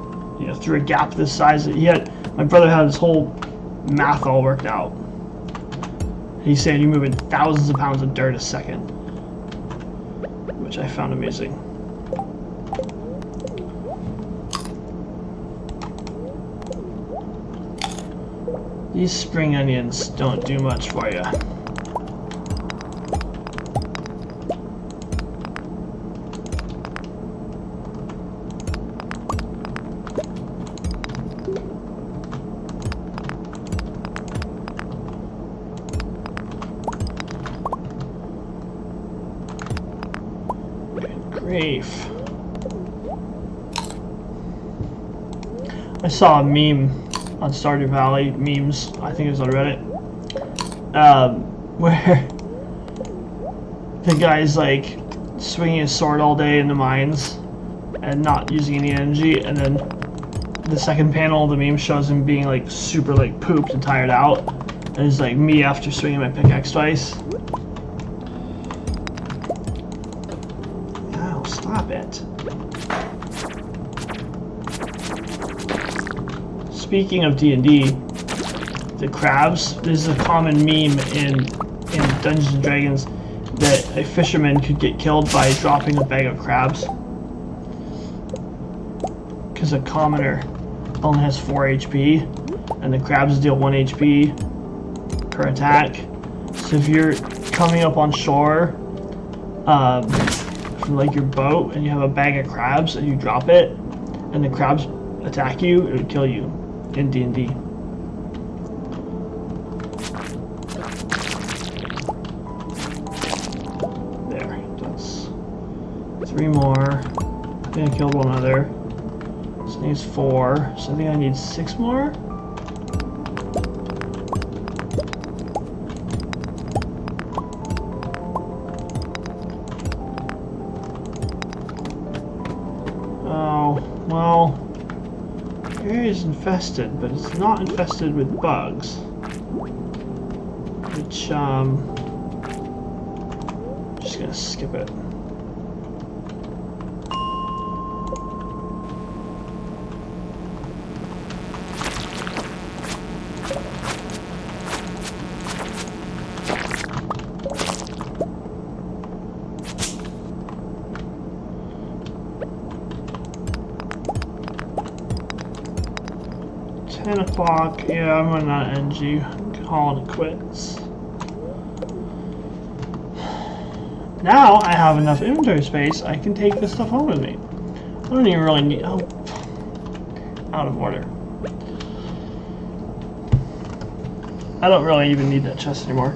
through a gap this size. My brother had his whole math all worked out. He's saying you're moving thousands of pounds of dirt a second, which I found amazing. These spring onions don't do much for you. I saw a meme on Stardew Valley, memes, I think it was on Reddit, where the guy's like swinging his sword all day in the mines and not using any energy, and then the second panel of the meme shows him being like super like pooped and tired out, and it's like me after swinging my pickaxe twice. Oh, stop it. Speaking of D&D, the crabs, this is a common meme in Dungeons & Dragons, that a fisherman could get killed by dropping a bag of crabs. Because a commoner only has 4 HP, and the crabs deal 1 HP per attack. So if you're coming up on shore from like your boat, and you have a bag of crabs, and you drop it, and the crabs attack you, it would kill you. In D&D. There, that's 3 more. I think I killed one other. This needs 4, so I think I need 6 more. Oh, well. The area is infested, but it's not infested with bugs, which I'm just gonna skip it. Yeah, I'm running out of energy. I'm calling it quits. Now I have enough inventory space, I can take this stuff home with me. I don't even really need... Oh, out of order. I don't really even need that chest anymore.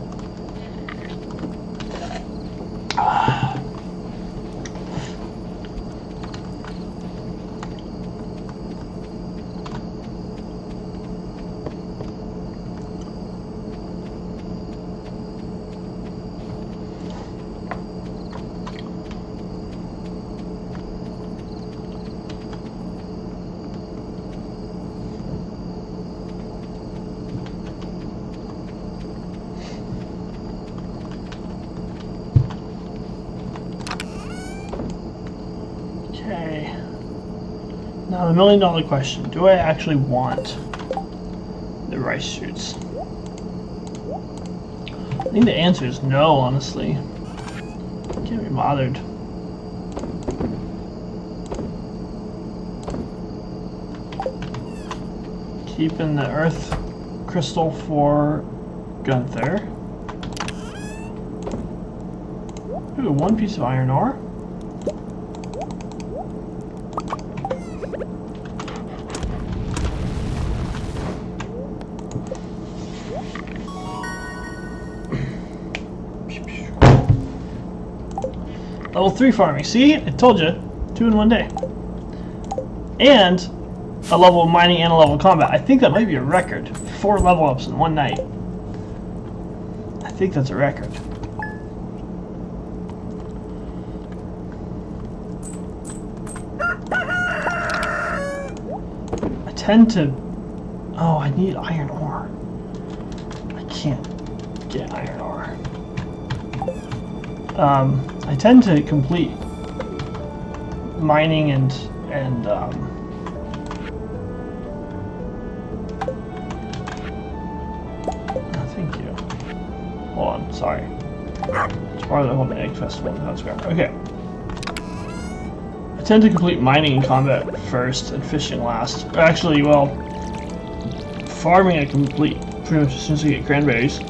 Now the $1,000,000 question, do I actually want the rice shoots? I think the answer is no, honestly. Can't be bothered. Keeping the earth crystal for Gunther. Ooh, one piece of iron ore. Level 3 farming. See? I told you. 2 in one day. And a level of mining and a level of combat. I think that might be a record. 4 level ups in one night. I think that's a record. I tend to... Oh, I need iron ore. I can't get iron ore. I tend to complete mining and thank you. Hold on, sorry. It's part of the whole egg festival. That's great. Okay. I tend to complete mining and combat first and fishing last. Actually, well, farming I complete pretty much as soon as I get cranberries.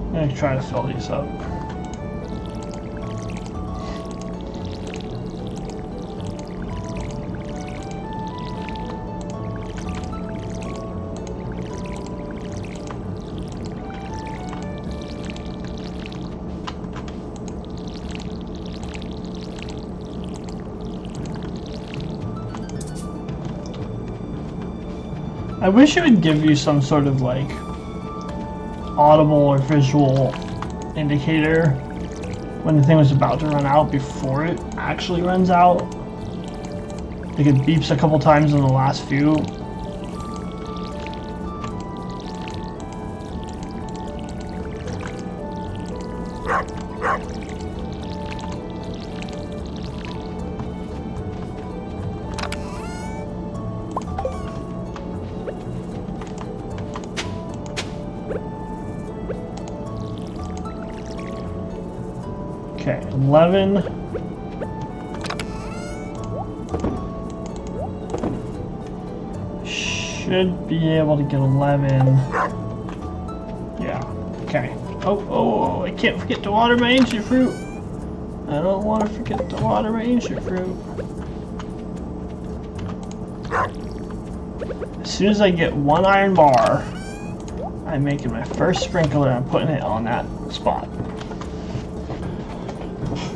I'm gonna try to fill these up. I wish it would give you some sort of like audible or visual indicator when the thing was about to run out before it actually runs out. Like it beeps a couple times in the last few. Okay, 11. Should be able to get 11. Yeah, okay. Oh, I can't forget to water my ancient fruit. I don't want to forget to water my ancient fruit. As soon as I get 1 iron bar, I'm making my first sprinkler and I'm putting it on that spot.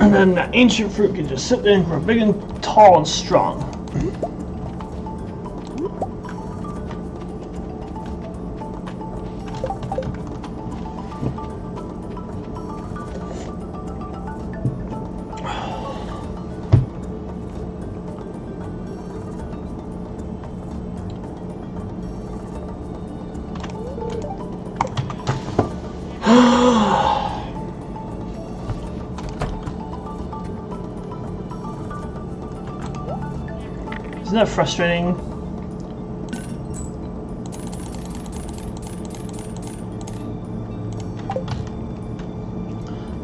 And then that ancient fruit can just sit there and grow big and tall and strong. Isn't that frustrating?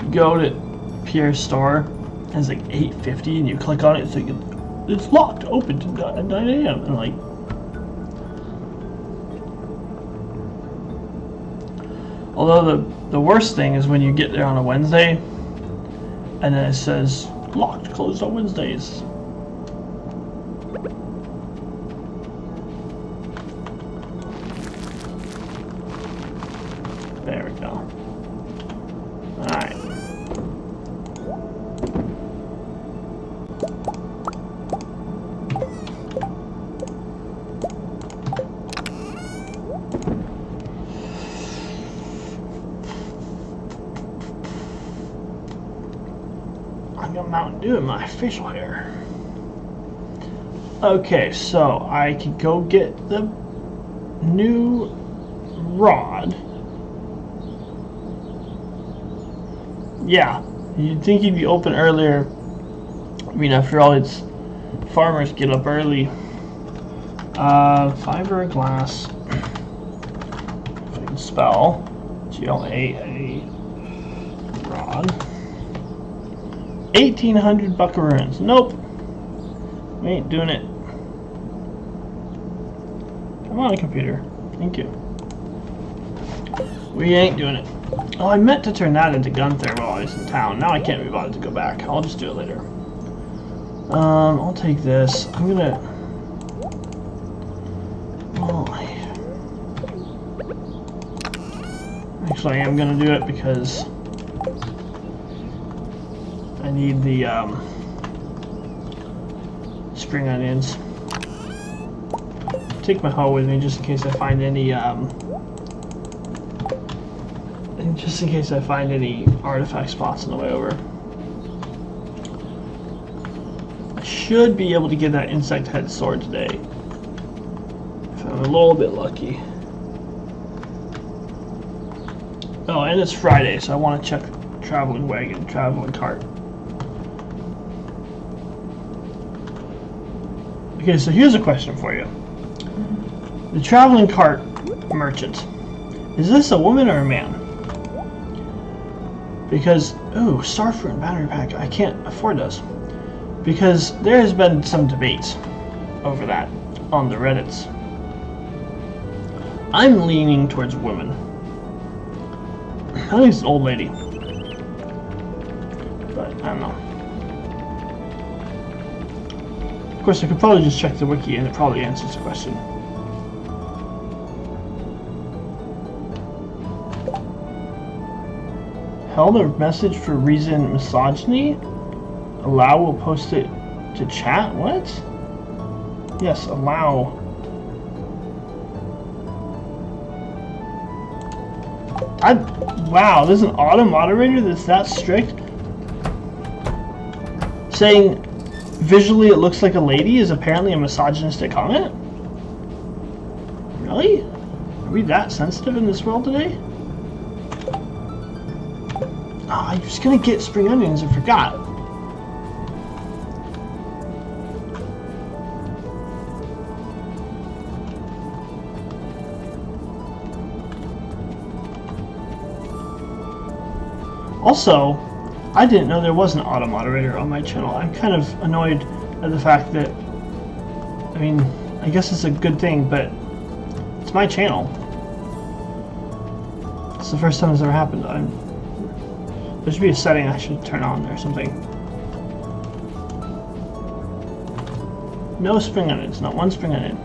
You go to Pierre's store and it's like $8.50 and you click on it, it's like it's locked, open at 9 a.m. and like although the worst thing is when you get there on a Wednesday and then it says locked, closed on Wednesdays. There we go. Alright. I got Mountain Dew in my facial hair. Okay, so I can go get the new rod. Yeah, you'd think he'd be open earlier. I mean, after all, it's farmers get up early. Fiberglass. If I can spell. GLAA. Rod. 1,800 buckaroons. Nope. We ain't doing it. Come on, computer. Thank you. We ain't doing it. Oh, I meant to turn that into gun thermal while I was in town. Now I can't be bothered to go back. I'll just do it later. I'll take this. I'm gonna... Well, actually, I am gonna do it because I need the spring onions. Take my hoe with me just in case I find any artifact spots on the way over. I should be able to get that insect head sword today if I'm a little bit lucky. Oh, and it's Friday, so I want to check traveling wagon, traveling cart. Okay, so here's a question for you. The traveling cart merchant. Is this a woman or a man? Because, ooh, starfruit and battery pack. I can't afford those. Because there has been some debates over that on the Reddits. I'm leaning towards women. I think it's an old lady. But, I don't know. Of course, I could probably just check the wiki and it probably answers the question. Held a message for reason misogyny? Allow will post it to chat? What? Yes, allow. Wow, there's an auto moderator that's that strict? Saying visually it looks like a lady is apparently a misogynistic comment? Really? Are we that sensitive in this world today? Oh, I was gonna get spring onions and forgot. Also, I didn't know there was an auto moderator on my channel. I'm kind of annoyed at the fact that, I mean, I guess it's a good thing, but it's my channel. It's the first time it's ever happened. There should be a setting I should turn on or something. No spring onions, not one spring onion.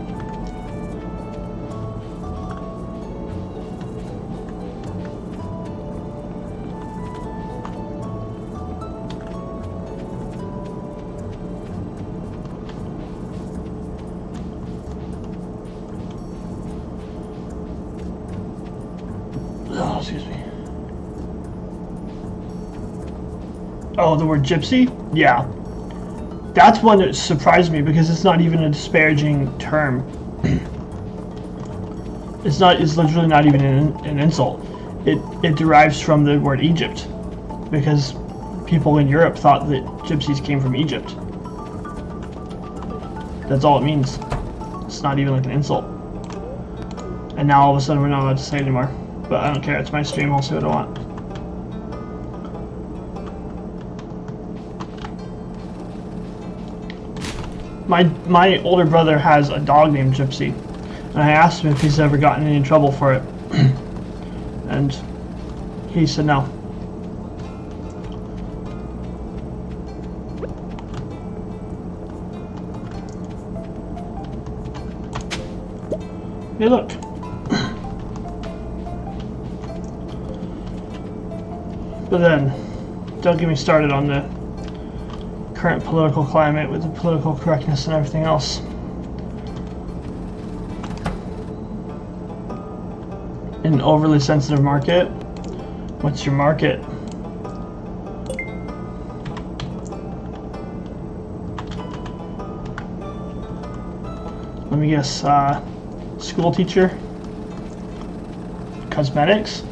Oh, excuse me. Oh, the word gypsy? Yeah. That's one that surprised me because it's not even a disparaging term. It's literally not even an insult. It derives from the word Egypt because people in Europe thought that gypsies came from Egypt. That's all it means. It's not even like an insult. And now all of a sudden we're not allowed to say it anymore. But I don't care, it's my stream, I'll say what I want. My older brother has a dog named Gypsy, and I asked him if he's ever gotten any trouble for it, and he said no. Hey, look. But then, don't get me started on the current political climate with the political correctness and everything else. In an overly sensitive market, what's your market? Let me guess, school teacher? Cosmetics?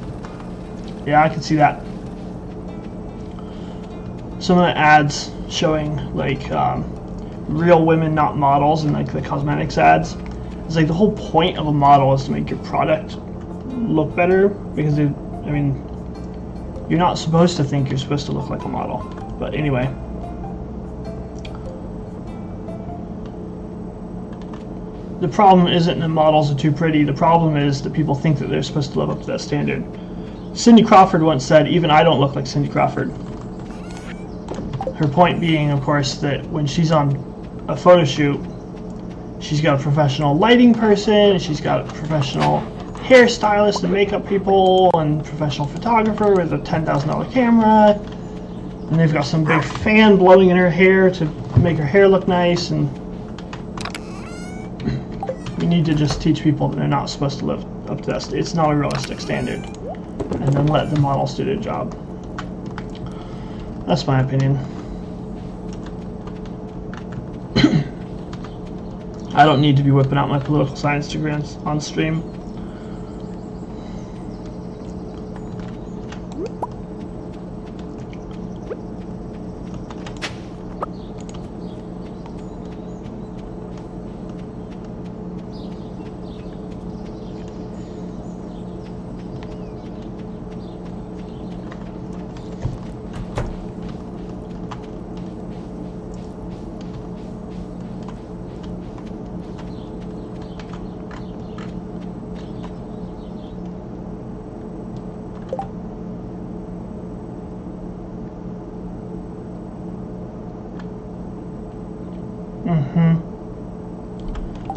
Yeah, I can see that. Some of the ads showing like real women, not models, and like the cosmetics ads, It's like the whole point of a model is to make your product look better, because I mean, you're not supposed to think you're supposed to look like a model. But anyway. The problem isn't that models are too pretty. The problem is that people think that they're supposed to live up to that standard. Cindy Crawford once said, "Even I don't look like Cindy Crawford." Her point being, of course, that when she's on a photo shoot, she's got a professional lighting person, she's got a professional hairstylist and makeup people, and professional photographer with a $10,000 camera, and they've got some big fan blowing in her hair to make her hair look nice. And we need to just teach people that they're not supposed to live up to that. It's not a realistic standard, and then let the models do their job. That's my opinion. I don't need to be whipping out my political science degree on stream.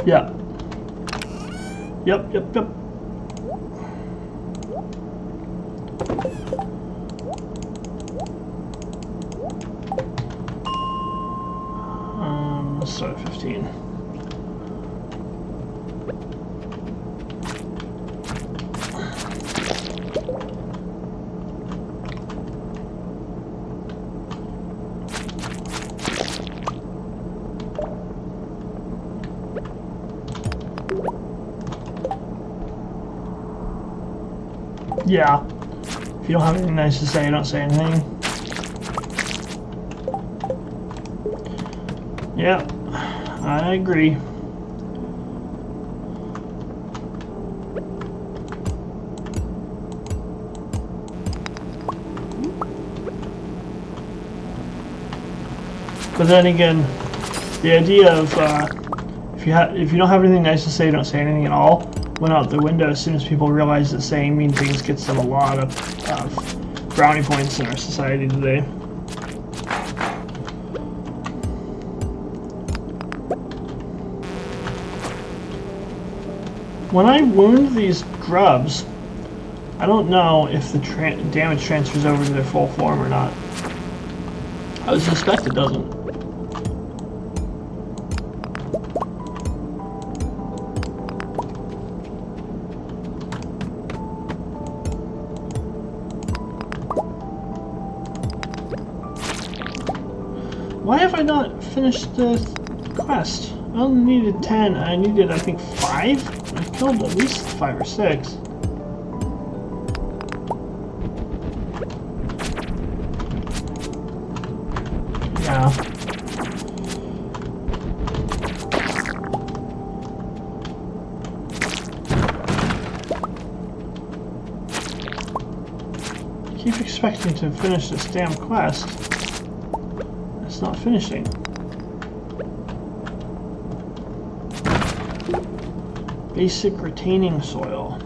Yeah. Yep. Let's start at 15. Yeah. If you don't have anything nice to say, don't say anything. Yeah, I agree. But then again, the idea of if you don't have anything nice to say, don't say anything at all, went out the window as soon as people realized that saying mean things gets them a lot of brownie points in our society today. When I wound these grubs, I don't know if the damage transfers over to their full form or not. I would suspect it doesn't. Why have I not finished the quest? I only needed 10. I needed, I think, 5? I killed at least 5 or 6. Yeah. I keep expecting to finish this damn quest. It's not finishing. Basic retaining soil.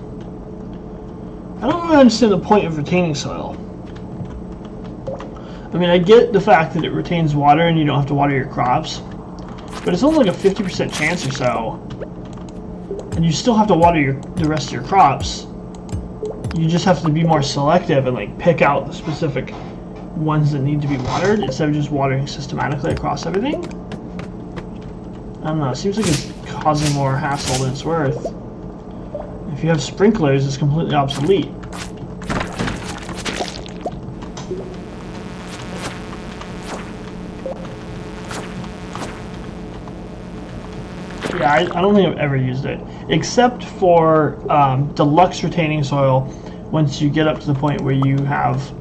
I don't really understand the point of retaining soil. I mean, I get the fact that it retains water and you don't have to water your crops, but it's only like a 50% chance or so, and you still have to water the rest of your crops. You just have to be more selective and like pick out the specific ones that need to be watered instead of just watering systematically across everything. I don't know, it seems like it's causing more hassle than it's worth. If you have sprinklers, it's completely obsolete. Yeah, I don't think I've ever used it, except for deluxe retaining soil. Once you get up to the point where you have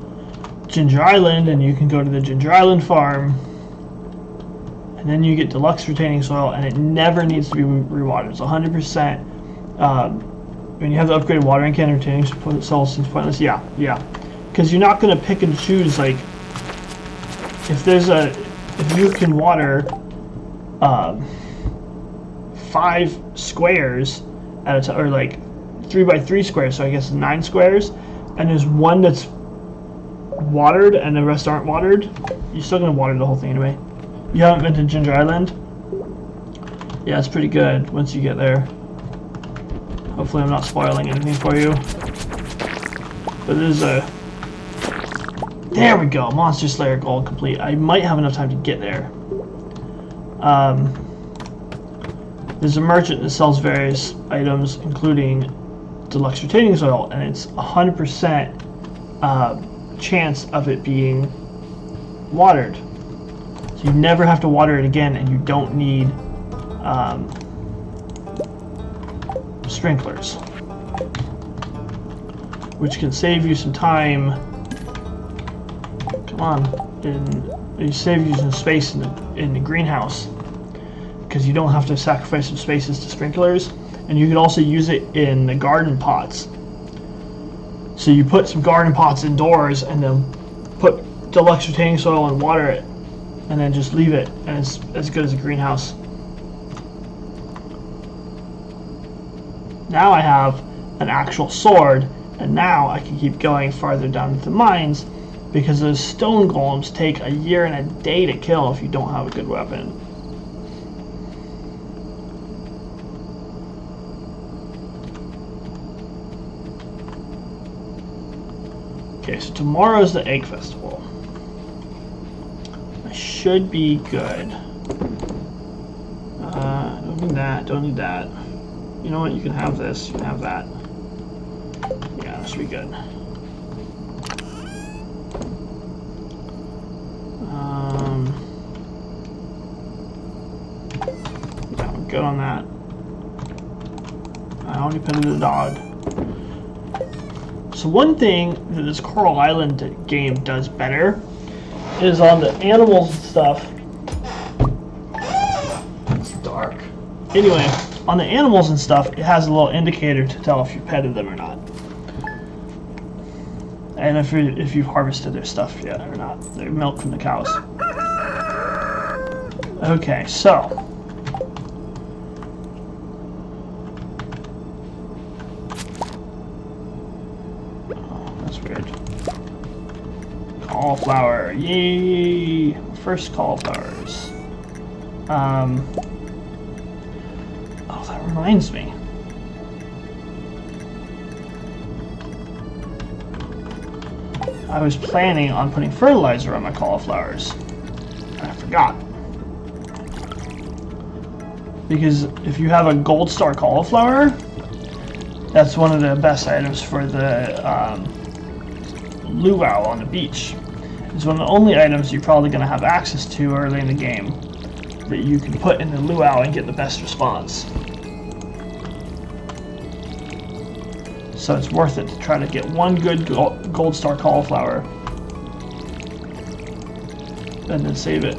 Ginger Island and you can go to the Ginger Island farm and then you get deluxe retaining soil, and it never needs to be rewatered. It's 100%. When you have the upgraded watering can, retaining soil seems pointless. Yeah, because you're not going to pick and choose. Like, if you can water 5 squares at a time, or like 3 by 3 squares, so I guess 9 squares, and there's one that's watered and the rest aren't watered, you're still going to water the whole thing anyway. You haven't been to Ginger Island? Yeah, it's pretty good once you get there. Hopefully I'm not spoiling anything for you. But there's a... There we go! Monster Slayer goal complete. I might have enough time to get there. There's a merchant that sells various items, including deluxe retaining soil, and it's 100% chance of it being watered. So you never have to water it again, and you don't need sprinklers, which can save you some time. Come on, it saves you some space in the greenhouse, because you don't have to sacrifice some spaces to sprinklers, and you can also use it in the garden pots. So you put some garden pots indoors and then put deluxe retaining soil and water it, and then just leave it, and it's as good as a greenhouse. Now I have an actual sword, and now I can keep going farther down into the mines, because those stone golems take a year and a day to kill if you don't have a good weapon. Okay, so tomorrow's the Egg Festival. I should be good. Don't need that, don't need that. You know what, you can have this, you can have that. Yeah, that should be good. Yeah, I'm good on that. I only petted the dog. So one thing that this Coral Island game does better is on the animals and stuff. It's dark. Anyway, on the animals and stuff, it has a little indicator to tell if you petted them or not, and if you've harvested their stuff yet or not, their milk from the cows. Okay, so. Weird. Cauliflower, yay! First cauliflowers. Oh, that reminds me. I was planning on putting fertilizer on my cauliflowers, and I forgot. Because if you have a gold star cauliflower, that's one of the best items for the luau on the beach. It's one of the only items you're probably going to have access to early in the game that you can put in the luau and get the best response. So it's worth it to try to get one good gold star cauliflower and then save it.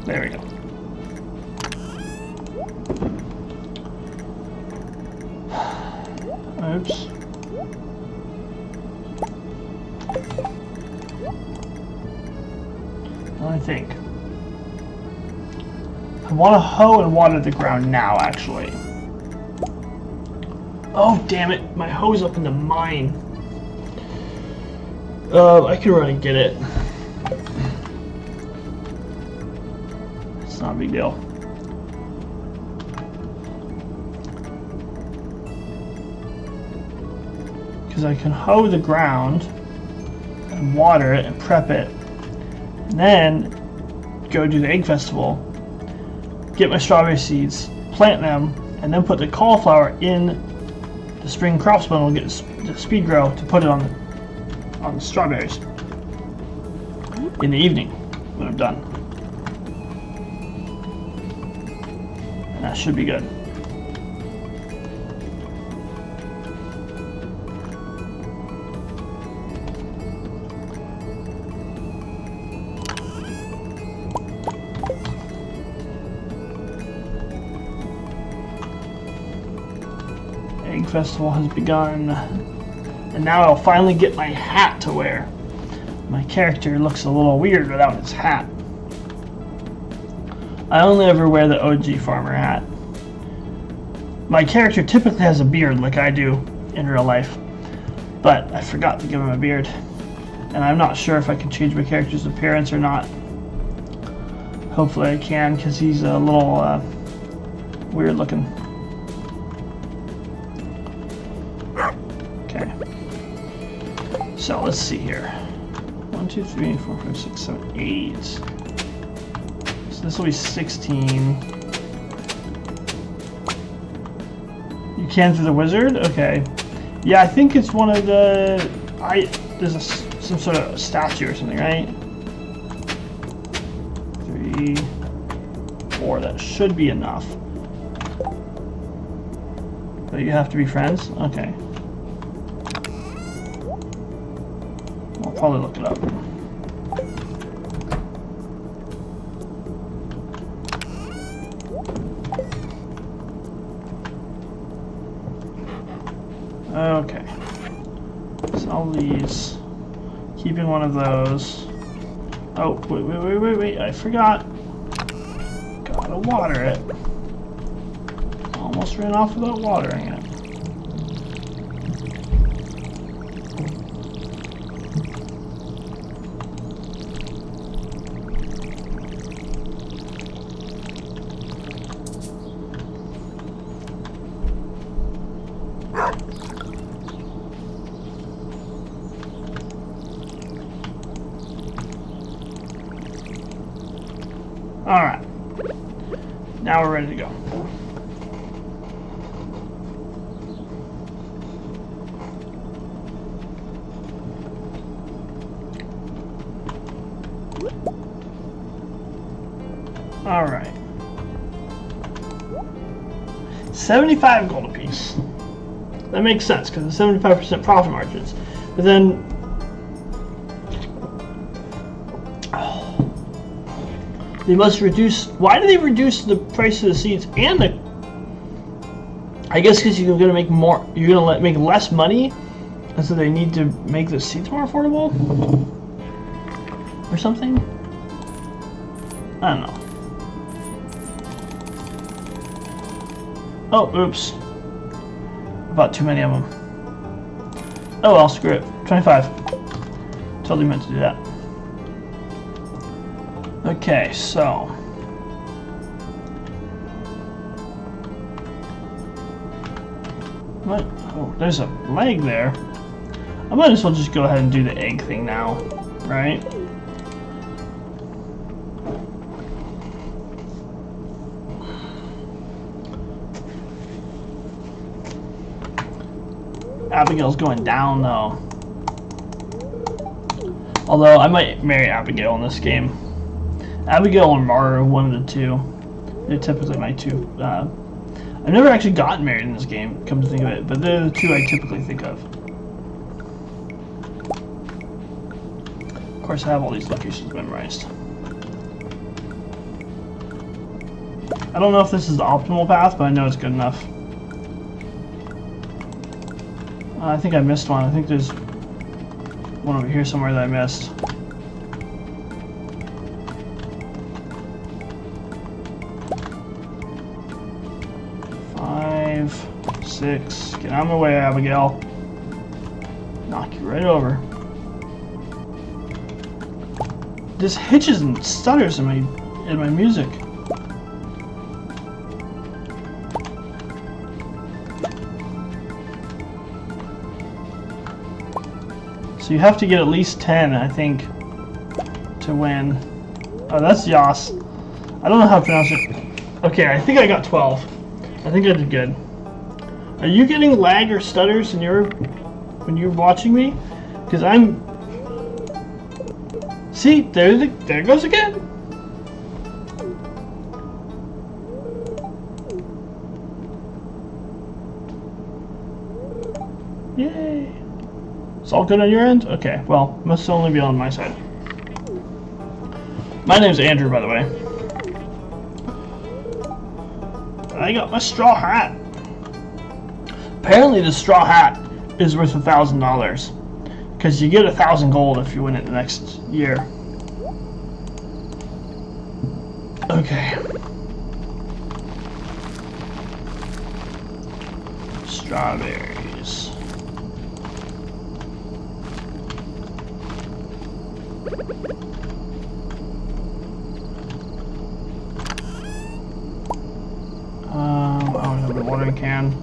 There we go. Oops. I think. I want to hoe and water the ground now, actually. Oh, damn it. My hoe's up in the mine. I can run and get it. It's not a big deal. Because I can hoe the ground and water it and prep it. And then go do the egg festival, get my strawberry seeds, plant them, and then put the cauliflower in the spring crops bundle, get the speed grow to put it on the strawberries in the evening when I'm done. And that should be good. Egg festival has begun, and now I'll finally get my hat to wear. My character looks a little weird without his hat. I only ever wear the OG farmer hat. My character typically has a beard like I do in real life, but I forgot to give him a beard, and I'm not sure if I can change my character's appearance or not. Hopefully I can, because he's a little weird looking. Okay. So let's see here. 1, 2, 3, 4, 5, 6, 7, 8. So this will be 16. You can through the wizard? Okay. Yeah, I think it's one of the... There's some sort of statue or something, right? 3, 4. That should be enough. But you have to be friends? Okay. I'll probably look it up. Okay. Sell these. Keeping one of those. Oh, wait. I forgot. Gotta water it. Almost ran off without watering it. Alright. Now we're ready to go. Alright. 75 gold apiece. That makes sense because the 75% profit margins. But then they must reduce. Why do they reduce the price of the seeds and the? I guess because you're gonna make more. You're gonna make less money, and so they need to make the seeds more affordable, or something. I don't know. Oh, oops. Bought too many of them. Oh well, screw it. 25. Totally meant to do that. Okay, so what? Oh, there's a leg there. I might as well just go ahead and do the egg thing now, right? Abigail's going down though. Although I might marry Abigail in this game. Abigail and Mara are one of the two. They're typically my two. I've never actually gotten married in this game, come to think of it, but they're the two I typically think of. Of course, I have all these locations memorized. I don't know if this is the optimal path, but I know it's good enough. I think I missed one. I think there's one over here somewhere that I missed. Six. Get out of my way, Abigail. Knock you right over. This hitches and stutters in my music. So you have to get at least 10, I think, to win. Oh, that's Yas. I don't know how to pronounce it. Okay, I think I got 12. I think I did good. Are you getting lag or stutters when you're watching me? Because I'm... See, there it goes again. Yay. It's all good on your end? Okay, well, must only be on my side. My name's Andrew, by the way. I got my straw hat. Apparently the straw hat is worth $1,000 because you get 1,000 gold if you win it the next year. Okay. Strawberries. I don't have a watering can.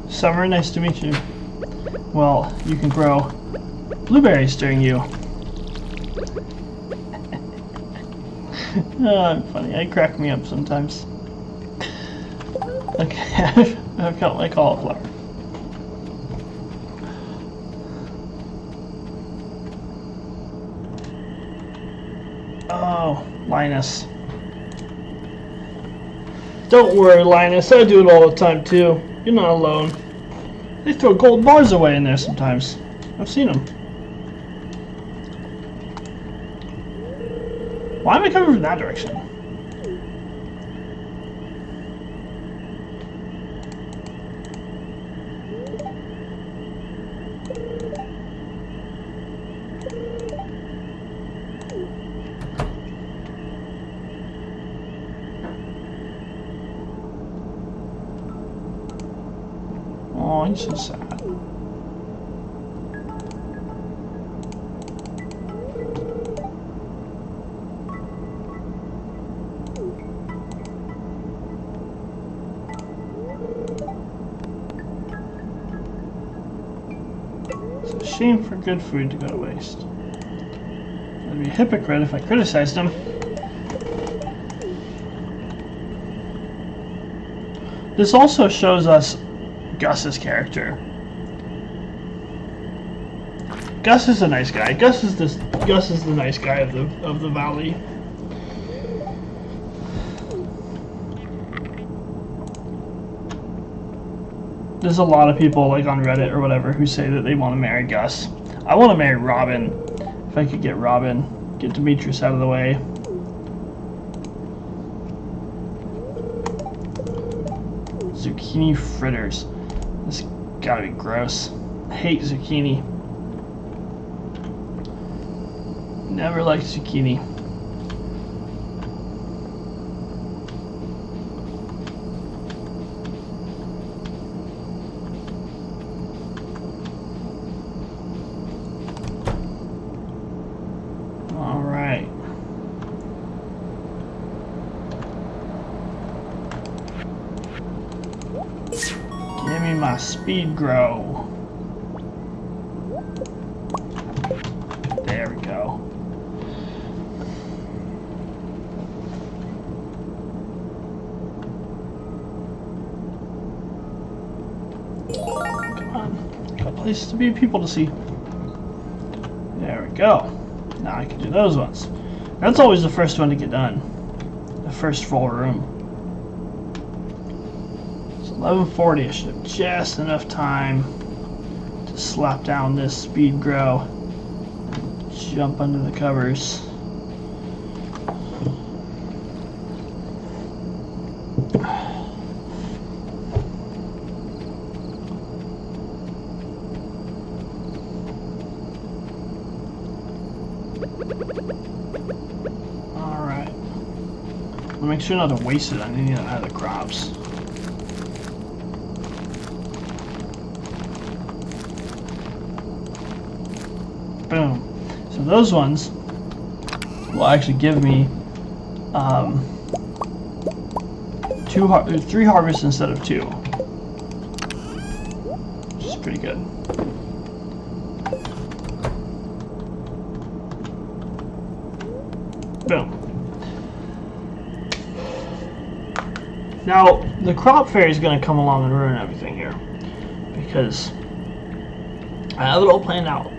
Summer, nice to meet you. Well, you can grow blueberries during you. Oh, I'm funny. I crack me up sometimes. Okay, I've got my cauliflower. Oh, Linus. Don't worry, Linus. I do it all the time, too. You're not alone. They throw gold bars away in there sometimes. I've seen them. Why am I coming from that direction? Oh, he's so sad. It's a shame for good food to go to waste. I'd be a hypocrite if I criticized him. This also shows us Gus's character. Gus is a nice guy. Gus is the nice guy of the valley. There's a lot of people like on Reddit or whatever who say that they want to marry Gus. I want to marry Robin. If I could get Robin, get Demetrius out of the way. Zucchini fritters. This gotta be gross. I hate zucchini. Never liked zucchini. All right. Give me my speed grow. There we go. Come on. Got places to be, people to see. There we go. Now I can do those ones. That's always the first one to get done. The first full room. 11:40, I should have just enough time to slap down this speed grow and jump under the covers. Alright. I'll make sure not to waste it on any of the other crops. Boom. So those ones will actually give me 3 harvests instead of 2, which is pretty good. Boom. Now, the crop fairy is going to come along and ruin everything here. Because I have it all planned out.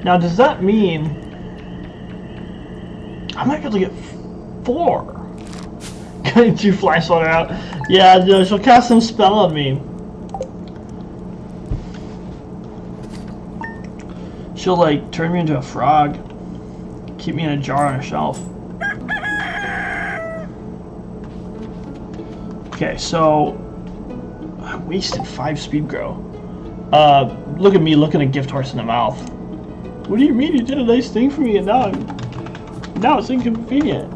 Now, does that mean I might be able to get 4? Getting 2 fly swatter out. Yeah, no, she'll cast some spell on me. She'll like turn me into a frog. Keep me in a jar on a shelf. Okay, so I wasted 5 speed grow. Look at me looking a gift horse in the mouth. What do you mean you did a nice thing for me and now it's inconvenient?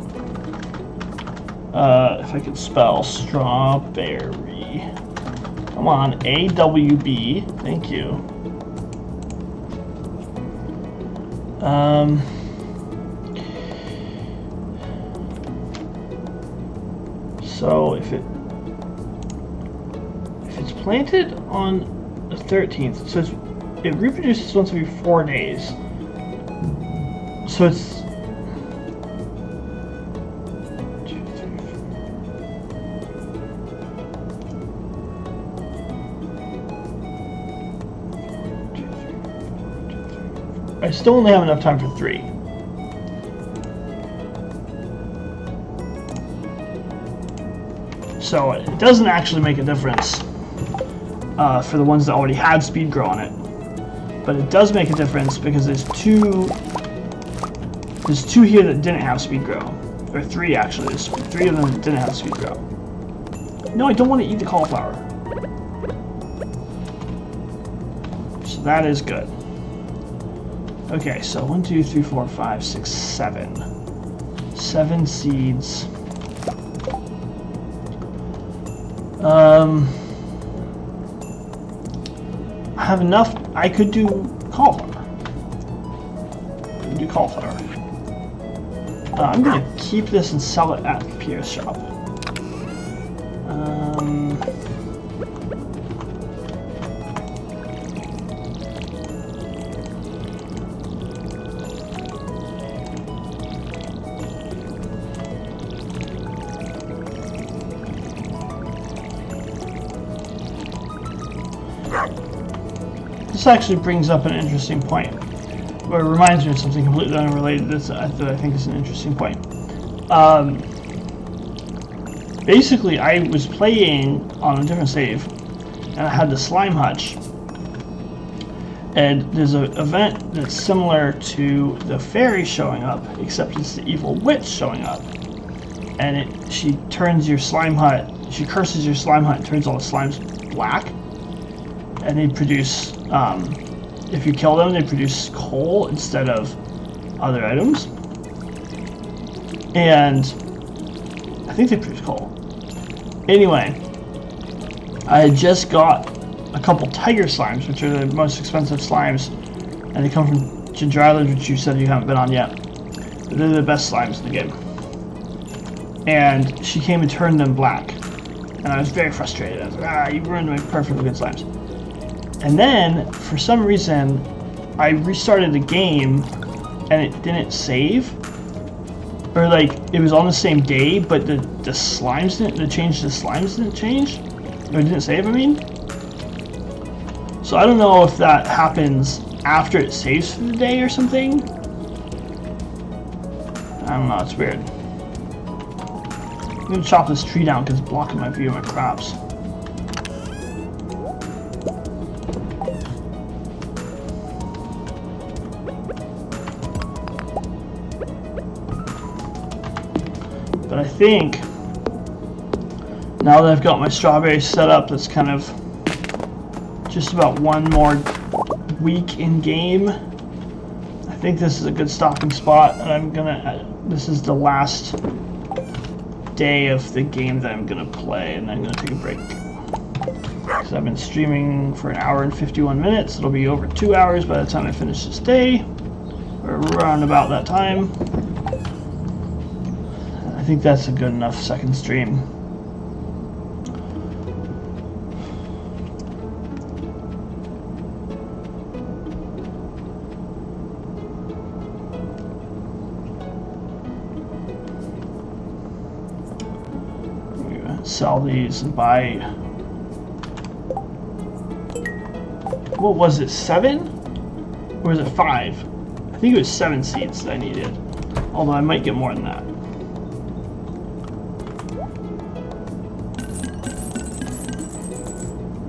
If I could spell strawberry. Come on, AWB. Thank you. So if it's planted on the 13th, so it reproduces once every 4 days. So it's 2, 3, 4. I still only have enough time for 3. So it doesn't actually make a difference for the ones that already had speed grow on it. But it does make a difference because there's two here that didn't have speed grow. Or 3 actually. There's 3 of them that didn't have speed grow. No, I don't want to eat the cauliflower. So that is good. Okay, so 1, 2, 3, 4, 5, 6, 7. 7 seeds. I have enough. I could do cauliflower. I'm gonna keep this and sell it at Pierre's shop. This actually brings up an interesting point. Or it reminds me of something completely unrelated that I think is an interesting point. Basically, I was playing on a different save, and I had the slime hutch. And there's an event that's similar to the fairy showing up, except it's the evil witch showing up. And she turns your slime hut, she curses your slime hut and turns all the slimes black. And they produce, if you kill them, they produce coal instead of other items. And I think they produce coal. Anyway, I had just got a couple tiger slimes, which are the most expensive slimes, and they come from Ginger Island, which you said you haven't been on yet. But they're the best slimes in the game. And she came and turned them black. And I was very frustrated. I was like, you ruined my perfectly good slimes. And then, for some reason, I restarted the game, and it didn't save. Or, like, it was on the same day, but the slimes didn't, the slimes didn't change. Or it didn't save, I mean. So I don't know if that happens after it saves for the day or something. I don't know, it's weird. I'm gonna chop this tree down because it's blocking my view of my crops. But I think now that I've got my strawberries set up, that's kind of just about one more week in game. I think this is a good stopping spot, and I'm gonna. This is the last day of the game that I'm gonna play, and I'm gonna take a break. So I've been streaming for 1 hour and 51 minutes. It'll be over 2 hours by the time I finish this day, or around about that time. I think that's a good enough second stream. sell these and buy. What was it? 7? Or was it 5? I think it was 7 seeds that I needed. Although I might get more than that.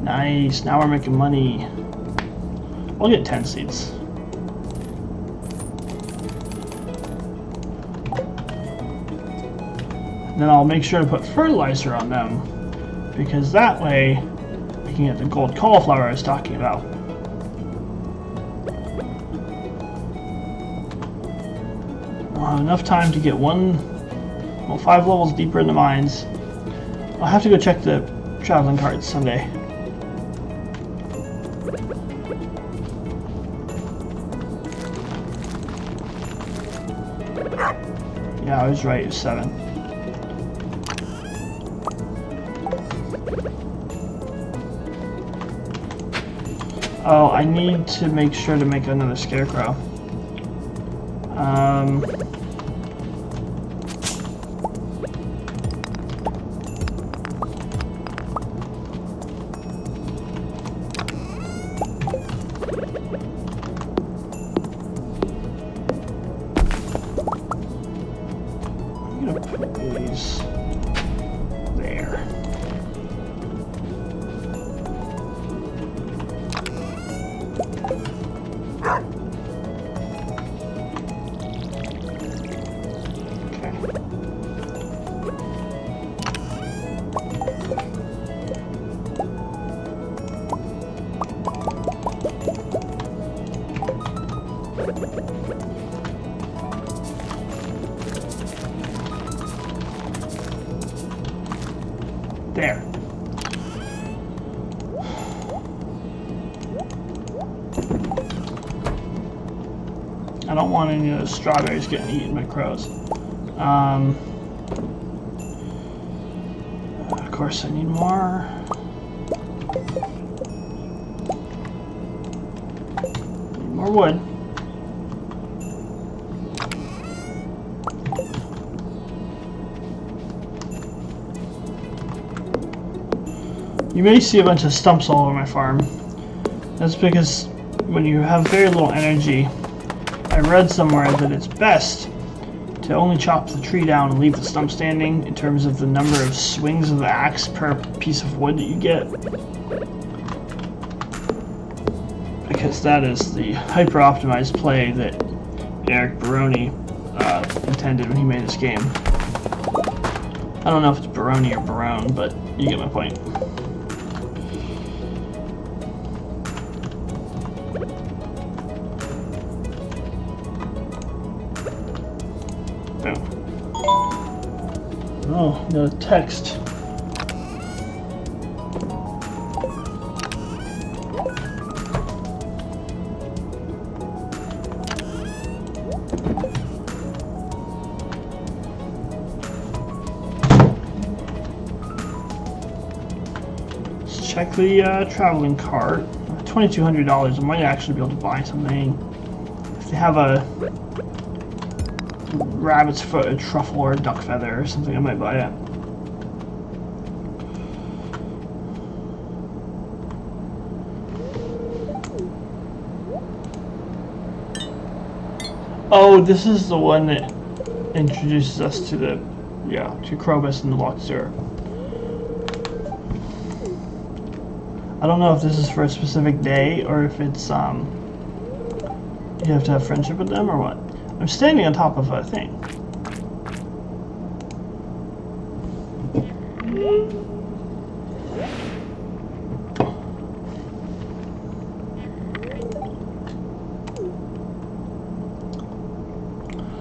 Nice. Now we're making money. I'll get 10 seeds. Then I'll make sure to put fertilizer on them, because that way I can get the gold cauliflower I was talking about. I'll have enough time to get 5 levels deeper in the mines. I'll have to go check the traveling cards someday. Yeah, I was right, it was 7. Oh, I need to make sure to make another scarecrow. I'm gonna put these there. There. I don't want any of those strawberries getting eaten by crows. Of course I need more. Need more wood. You may see a bunch of stumps all over my farm. That's because when you have very little energy, I read somewhere that it's best to only chop the tree down and leave the stump standing in terms of the number of swings of the axe per piece of wood that you get. Because that is the hyper-optimized play that Eric Baroni intended when he made this game. I don't know if it's Baroni or Barone, but you get my point. Oh, no text. Let's check the traveling cart. $2,200. I might actually be able to buy something. If they have a rabbit's foot, a truffle, or a duck feather or something, I might buy it. Oh, this is the one that introduces us to the, to Krobus and the locked sewer. I don't know if this is for a specific day or if it's, you have to have friendship with them or what. I'm standing on top of a thing.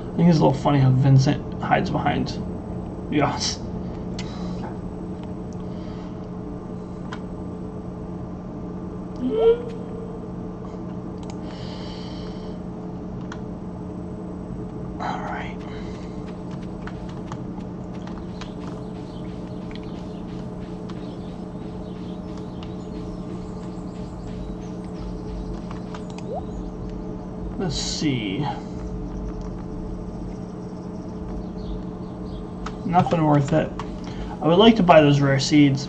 I think it's a little funny how Vincent hides behind yachts. Let's see. Nothing worth it. I would like to buy those rare seeds,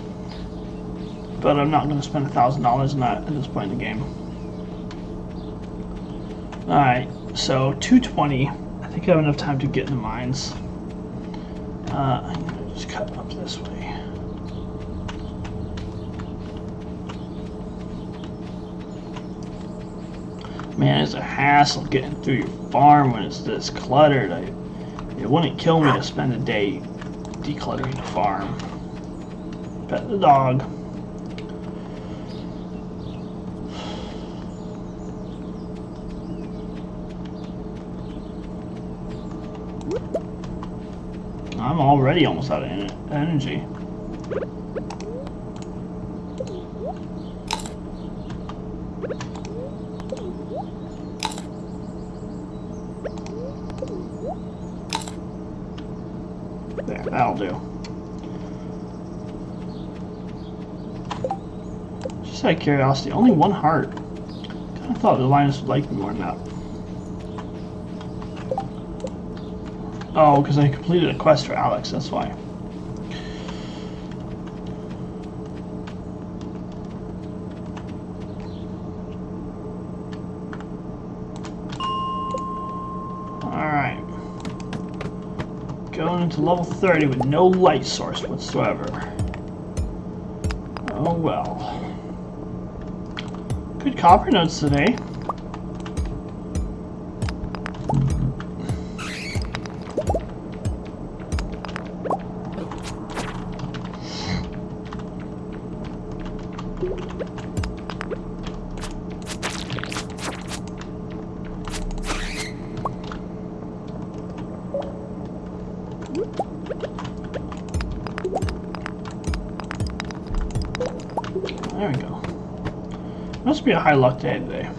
but I'm not going to spend $1,000 on that at this point in the game. Alright, so 220. I think I have enough time to get in the mines. I'm going to just cut up this way. Man, it's a hassle getting through your farm when it's this cluttered. It wouldn't kill me to spend a day decluttering the farm. Pet the dog. I'm already almost out of energy. There, that'll do. Just out of curiosity, only one heart. I thought the Linus would like me more than that. Oh, because I completed a quest for Alex, that's why. Alright. Going into level 30 with no light source whatsoever. Oh well. Good copper notes today. There we go. Must be a high luck day today.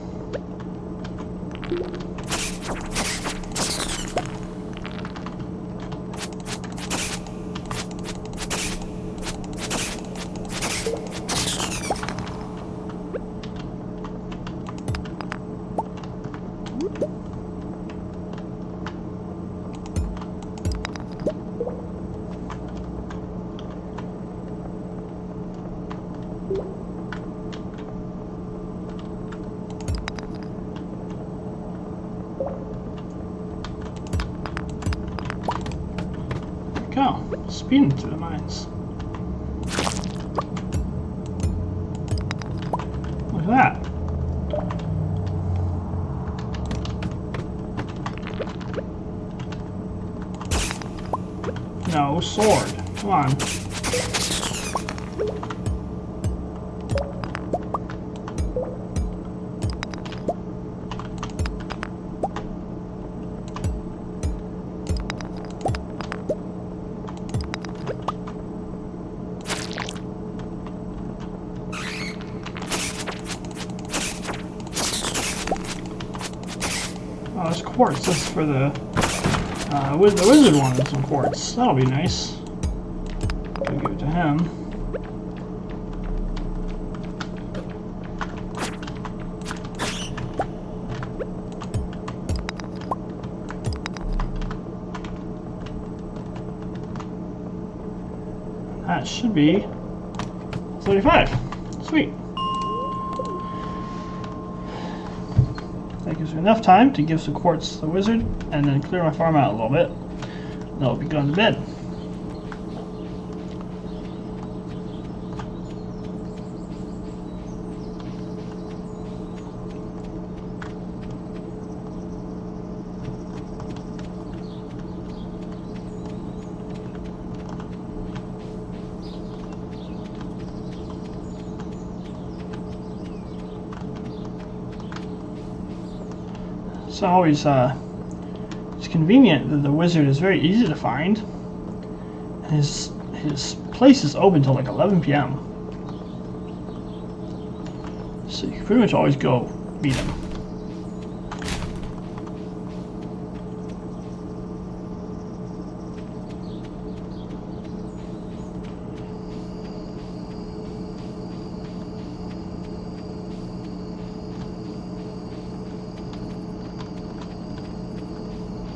Go. Speeding through the mines. Look at that. No, sword. Come on. Oh, there's quartz. That's for the wizard wanted some quartz. That'll be nice. I'll give it to him. That should be 35. Sweet. That gives me enough time to give some quartz to the wizard and then clear my farm out a little bit. Then I'll be going to bed. It's always it's convenient that the wizard is very easy to find. His place is open till like 11 p.m. So you can pretty much always go meet him.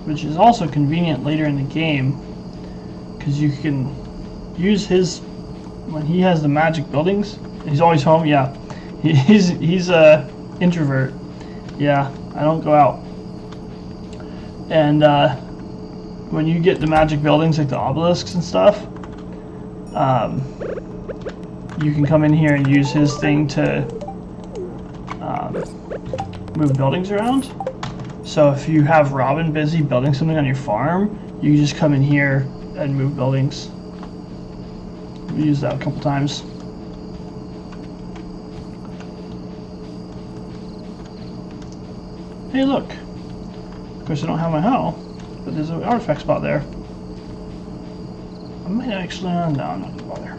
Which is also convenient later in the game, because you can use his when he has the magic buildings. He's always home. Yeah, he's a introvert. Yeah, I don't go out. And when you get the magic buildings like the obelisks and stuff, you can come in here and use his thing to move buildings around. So if you have Robin busy building something on your farm, you can just come in here and move buildings. We used that a couple times. Hey, look. Of course, I don't have my hoe, but there's an artifact spot there. I might actually. No, I'm not gonna bother.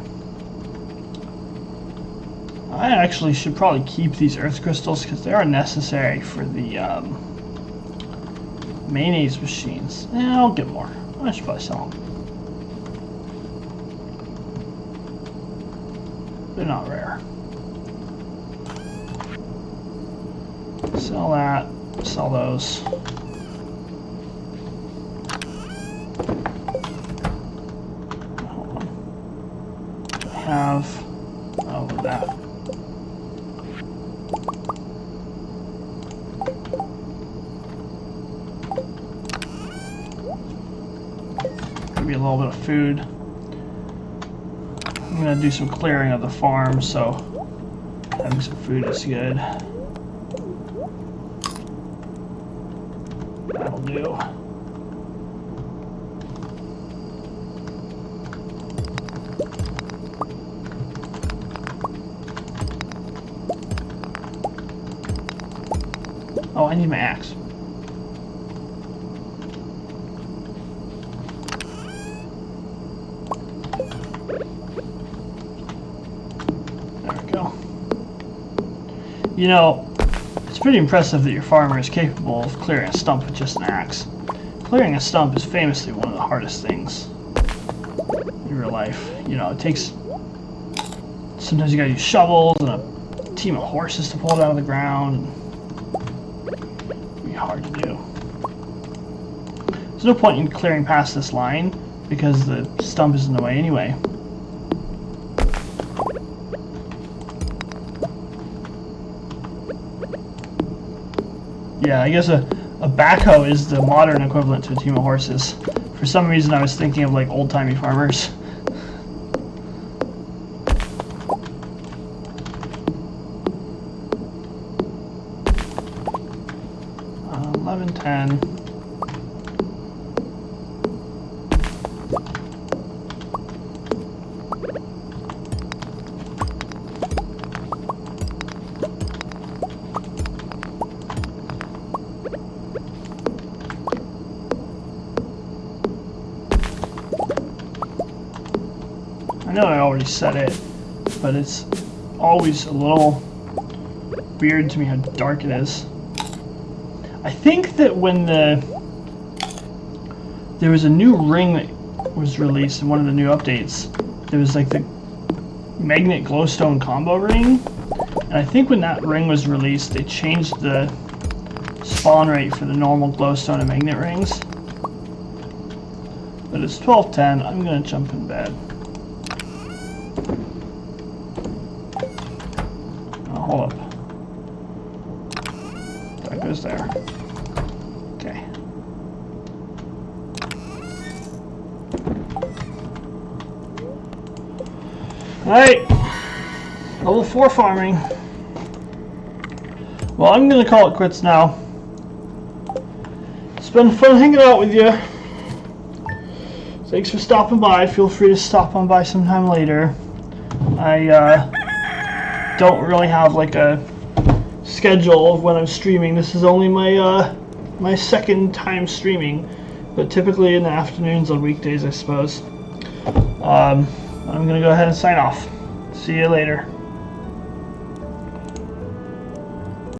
I actually should probably keep these earth crystals because they are necessary for the mayonnaise machines. I'll get more. I should probably sell them. They're not rare. Sell that. Sell those. Hold on. I have that. Maybe a little bit of food. I'm gonna do some clearing of the farm, so having some food is good. That'll do. Oh, I need my axe. There we go. You know, it's pretty impressive that your farmer is capable of clearing a stump with just an axe. Clearing a stump is famously one of the hardest things in real life. You know, it takes... Sometimes you gotta use shovels and a team of horses to pull it out of the ground. It'd be hard to do. There's no point in clearing past this line because the stump is in the way anyway. Yeah, I guess a backhoe is the modern equivalent to a team of horses. For some reason I was thinking of like old-timey farmers. 11:10. I know I already said it, but it's always a little weird to me how dark it is. I think that when there was a new ring that was released in one of the new updates, there was like the magnet glowstone combo ring, and I think when that ring was released they changed the spawn rate for the normal glowstone and magnet rings. But it's 12:10, I'm gonna jump in bed. Oh, hold up. That goes there. Okay. Alright. Level 4 farming. Well, I'm gonna call it quits now. It's been fun hanging out with you. Thanks for stopping by. Feel free to stop on by sometime later. I don't really have like a schedule of when I'm streaming. This is only my my second time streaming, but typically in the afternoons on weekdays, I suppose. I'm gonna go ahead and sign off. See you later.